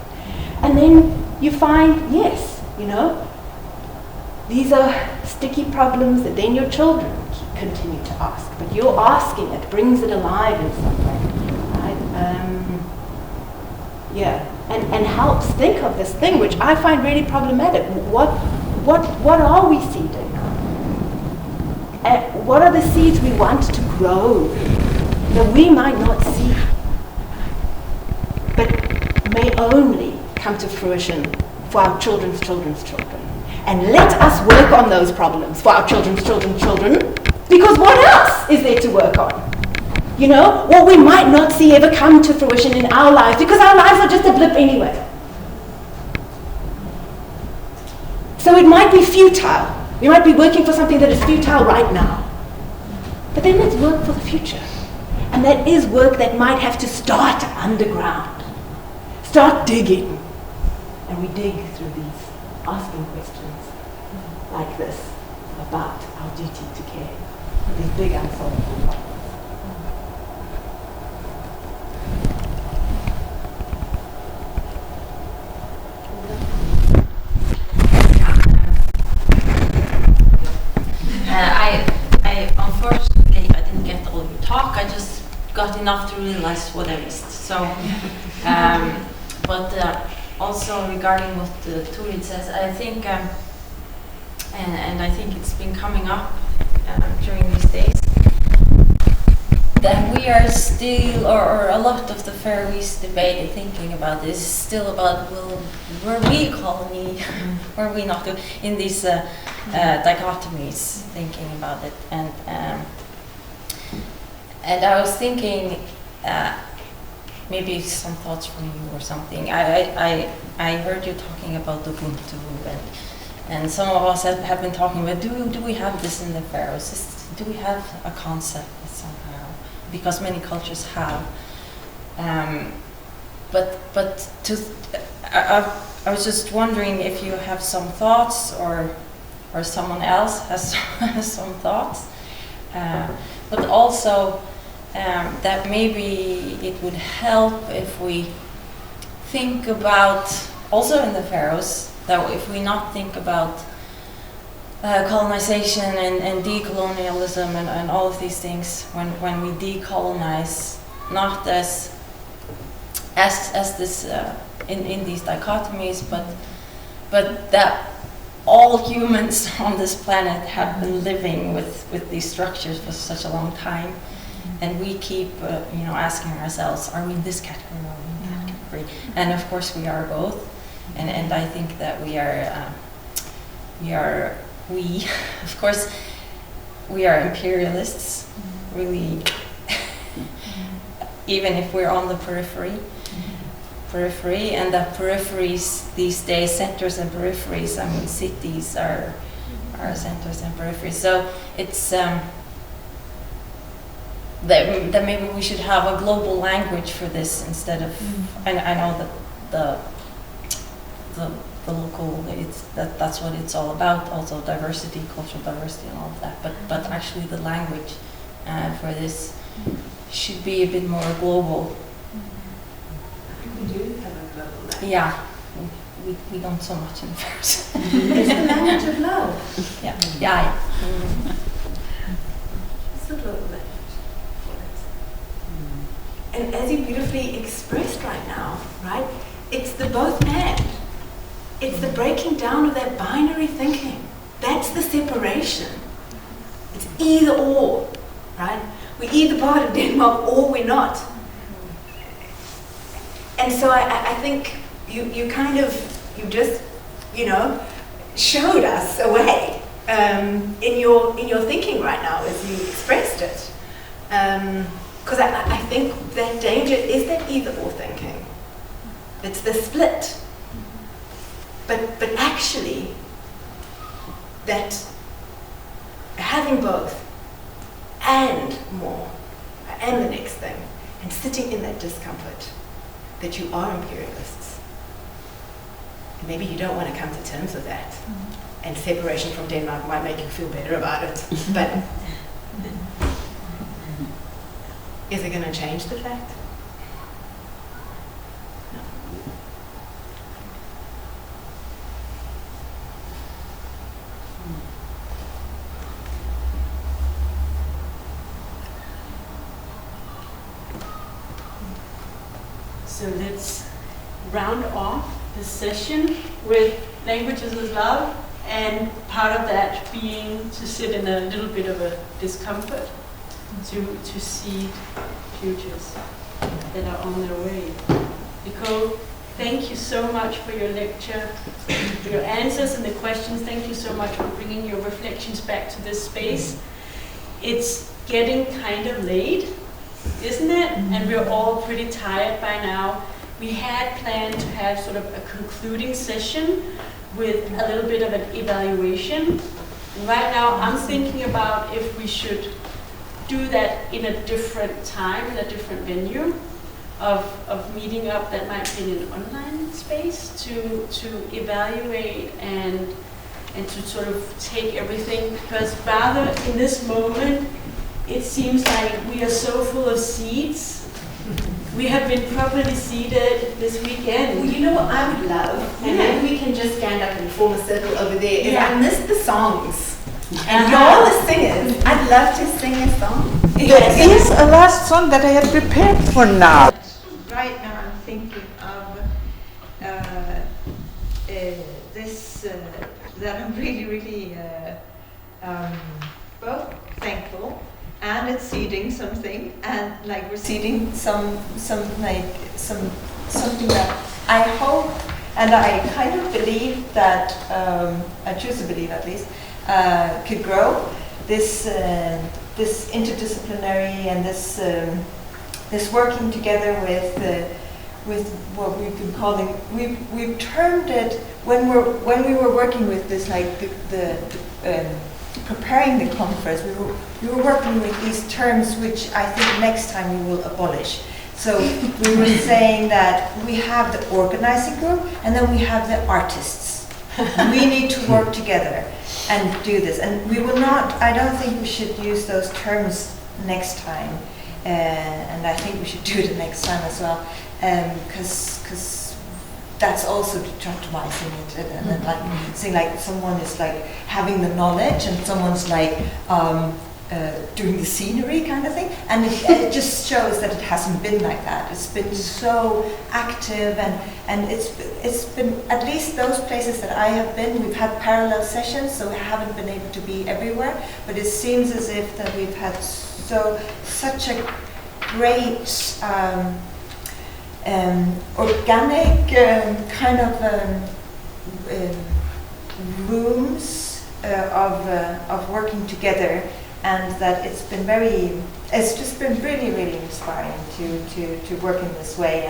And then you find, yes, these are sticky problems that then your children continue to ask. But your asking it brings it alive in some way, right? And helps think of this thing, which I find really problematic. What are we seeding? What are the seeds we want to grow that we might not see, but may only come to fruition for our children's children's children? And let us work on those problems for our children's children's children, because what else is there to work on? What we might not see ever come to fruition in our lives, because our lives are just a blip anyway. So it might be futile. We might be working for something that is futile right now. But then let's work for the future. And that is work that might have to start underground. Start digging. And we dig through these asking questions like this about our duty to care. These big unsolvable problems. I unfortunately I didn't get all your talk. I just got enough to realize what I missed. So, but also regarding what Turid says, I think, and I think it's been coming up during these days, that we are still, or a lot of the Faroese debate and thinking about this is still about, well, were we a colony, were we not, in these dichotomies, thinking about it. And I was thinking, maybe some thoughts from you or something. I heard you talking about Ubuntu, and some of us have been talking about, do we have this in the Faroes? Do we have a concept somehow? Because many cultures have. But I was just wondering if you have some thoughts, or someone else has some thoughts, but also that maybe it would help if we think about, also in the Faroes, that if we not think about colonization and decolonialism and all of these things when we decolonize, not as this in these dichotomies, but that all humans on this planet have been living with these structures for such a long time, and we keep asking ourselves, are we in this category or are we in that category? And of course we are both, and I think that we of course we are imperialists, really, even if we're on the periphery, and the peripheries these days, centers and peripheries, I mean cities are centers and peripheries. So it's that maybe we should have a global language for this instead of, and I know that the local, that's what it's all about, also diversity, cultural diversity and all of that, but actually the language for this should be a bit more global. We do have a global language. Yeah, we don't so much in the Faroes. It's the language of love. Yeah. It's the global language for it. And as you beautifully expressed right now, right? It's the both and. It's the breaking down of that binary thinking. That's the separation. It's either or, right? We're either part of Denmark or we're not. And so I think you just showed us a way in your thinking right now as you expressed it. Because I think that danger is that either or thinking. It's the split. But actually, that having both and more and the next thing, and sitting in that discomfort, that you are imperialists. And maybe you don't want to come to terms with that. And separation from Denmark might make you feel better about it. But is it going to change the fact? No. So let's round off the session with languages of love, and part of that being to sit in a little bit of a discomfort, to seed futures that are on their way. Nicole, thank you so much for your lecture, for your answers and the questions. Thank you so much for bringing your reflections back to this space. It's getting kind of late, isn't it? And we're all pretty tired by now. We had planned to have sort of a concluding session with a little bit of an evaluation. Right now I'm thinking about if we should do that in a different time, in a different venue of meeting up that might be in an online space to evaluate and to sort of take everything, because rather in this moment it seems like we are so full of seeds. We have been properly seated this weekend. Well, you know what I would love? And maybe we can just stand up and form a circle over there. Is I miss the songs. And y'all the singers. I'd love to sing a song. There is a last song that I have prepared for now. Right now I'm thinking of this, that I'm really both thankful and it's seeding something, and like we're seeding something that I hope and I kind of believe that I choose to believe at least could grow this interdisciplinary and this this working together with what we've been calling, we've termed it when we were working with this, like the preparing the conference, we were working with these terms which I think next time we will abolish. So we were saying that we have the organizing group and then we have the artists. We need to work together and do this. And we will not, I don't think we should use those terms next time. And I think we should do it the next time as well. Because that's also traumatizing it, and then like saying like someone is like having the knowledge and someone's like doing the scenery kind of thing, and it just shows that it hasn't been like that. It's been so active, and it's been, at least those places that I have been, we've had parallel sessions, so we haven't been able to be everywhere, but it seems as if that we've had such a great organic kind of rooms of working together, and that it's just been really, really inspiring to work in this way,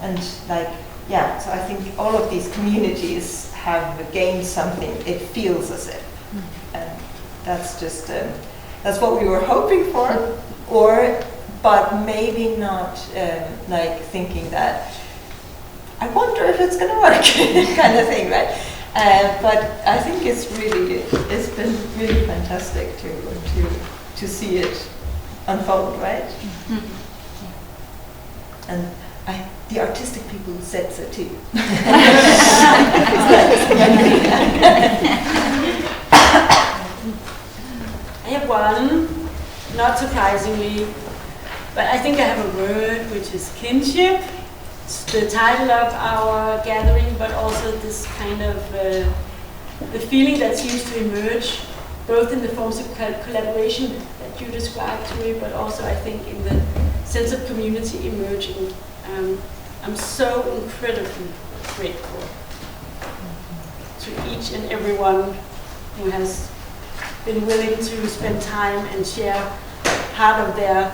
and like, yeah, so I think all of these communities have gained something, it feels as if, that's just, that's what we were hoping for, but maybe not like thinking that, I wonder if it's going to work, kind of thing, right? But I think it's been really fantastic to see it unfold, right? And the artistic people said so too. I have one, not surprisingly, but I think I have a word which is kinship. It's the title of our gathering, but also this kind of the feeling that seems to emerge, both in the forms of collaboration that you described to me, but also I think in the sense of community emerging. I'm so incredibly grateful to each and everyone who has been willing to spend time and share part of their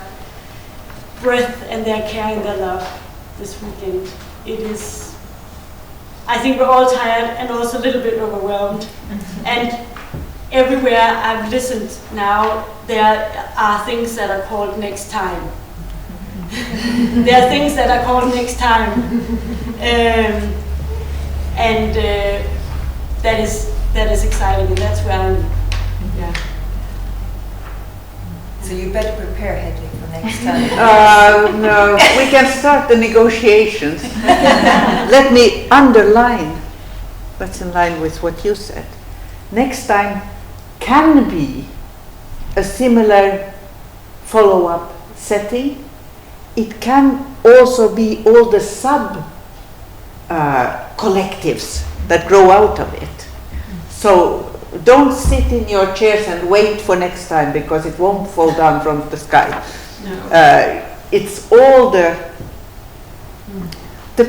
breath and their care and their love this weekend. It is, I think we're all tired and also a little bit overwhelmed. And everywhere I've listened now, there are things that are called next time. There are things that are called next time. That is exciting, and that's where I'm, yeah. So you better prepare, Hedvig, for next time. No, we can start the negotiations. Let me underline what's in line with what you said. Next time can be a similar follow-up setting. It can also be all the sub collectives that grow out of it. So don't sit in your chairs and wait for next time, because it won't fall down from the sky. No. It's all the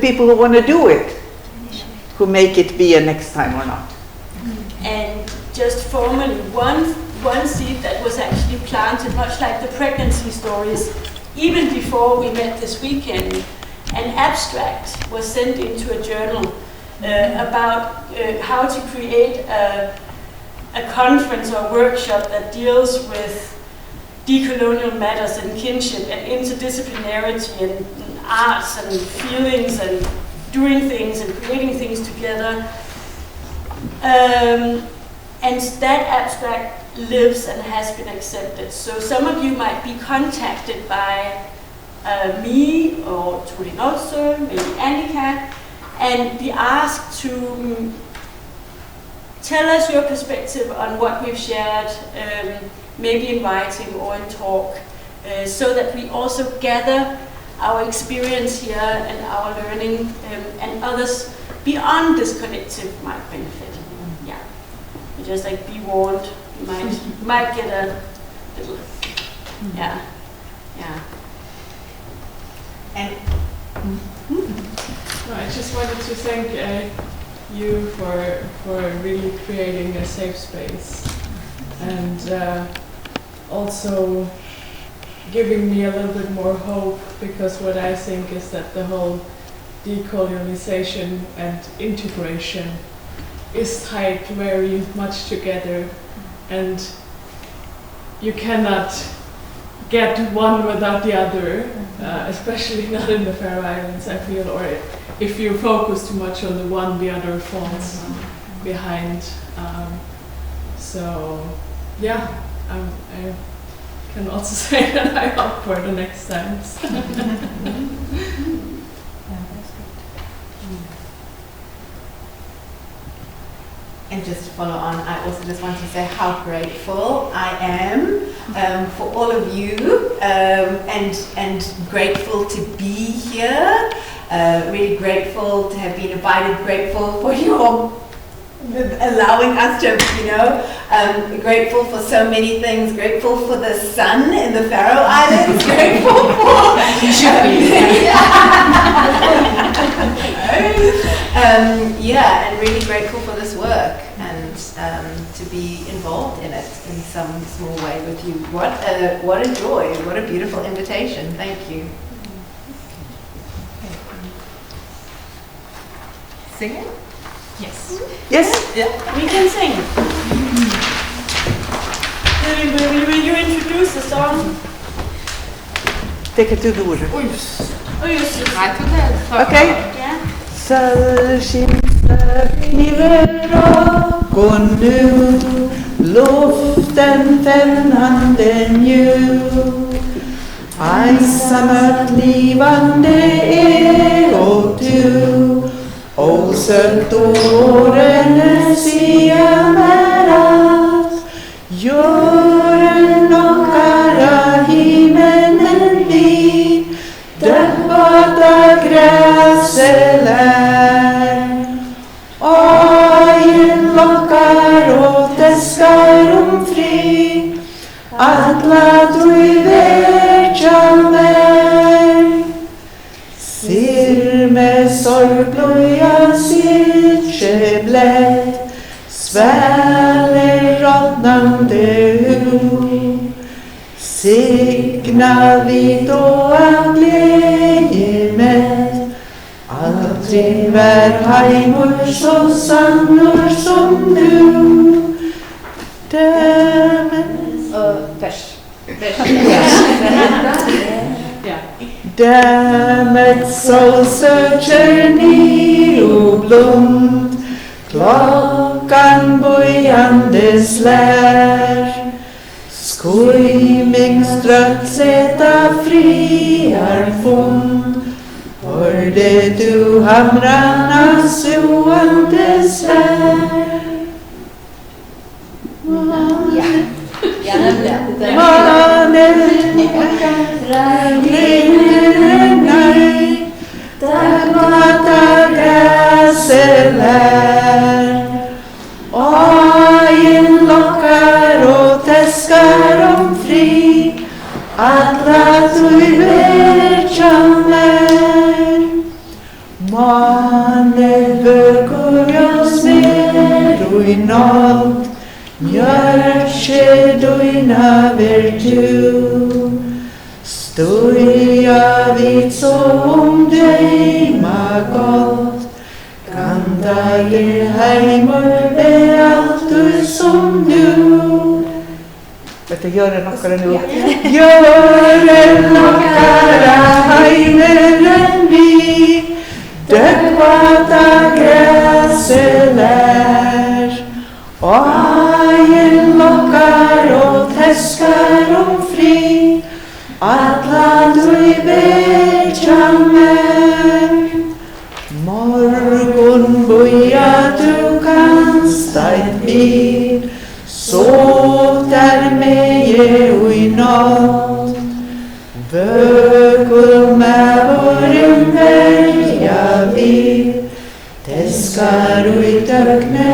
people who want to do it who make it be a next time or not. And just formally, one seed that was actually planted, much like the pregnancy stories, even before we met this weekend, an abstract was sent into a journal about how to create a conference or workshop that deals with decolonial matters and kinship and interdisciplinarity and arts and feelings and doing things and creating things together. And that abstract lives and has been accepted. So some of you might be contacted by me or Turin also, maybe Annika, and be asked to tell us your perspective on what we've shared, maybe in writing or in talk, so that we also gather our experience here and our learning, and others beyond this collective might benefit. Yeah, you just like be warned. You might get a little, yeah. And I just wanted to thank you for really creating a safe space, and also giving me a little bit more hope, because what I think is that the whole decolonization and integration is tied very much together, and you cannot get one without the other, especially not in the Faroe Islands, I feel, or if you focus too much on the one, the other falls behind. So yeah, I can also say that I hope for the next times. And just to follow on, I also just want to say how grateful I am for all of you, and grateful to be here. Really grateful to have been invited. Grateful for your allowing us to, grateful for so many things. Grateful for the sun in the Faroe Islands. Grateful for. You should be. And really grateful for this work and to be involved in it in some small way with you. What a joy! What a beautiful invitation. Thank you. Singing? Yes. Yes? Yeah, we can sing. Will you introduce the song? Take it to the water. Oh, just Right to that. Okay. yeah. Kniver och nu luften fällande njur. Ensamt livande och du och sött åren siamerat. Jorden och ära himmelen vid döpata gräselär. Ajen lockar och täskar fri, alla du världsjammer. Sir med sorgblöja sitt blätt, sväller rådnande ur. Signa vid och av glädje mätt, aldrig vär heimur så sannor som nu. Dämmet soul searcher ner och blond, klockan bojande slär. Skojmingstrött sätta friar fond, hörde du hamrarna suande svär. Mannen glider nej, där mata gräselär. Ajen lockar och täskar fri, alla du världsjammer. Mannen vögor smer och i natt, Mjörkje doina vertu, stoja vid som dejma gott, kan dagen heimur be allt du som du. Vet du, gör det nockare nu? Gör det nockare heimeren vi, dökvata gräselär. Ajen lockar och täskar fri, alla du världsjammer. Morgon boja du kan stad vid, sov där meje och i natt. Vögul med våren välja vid, täskar och i dökne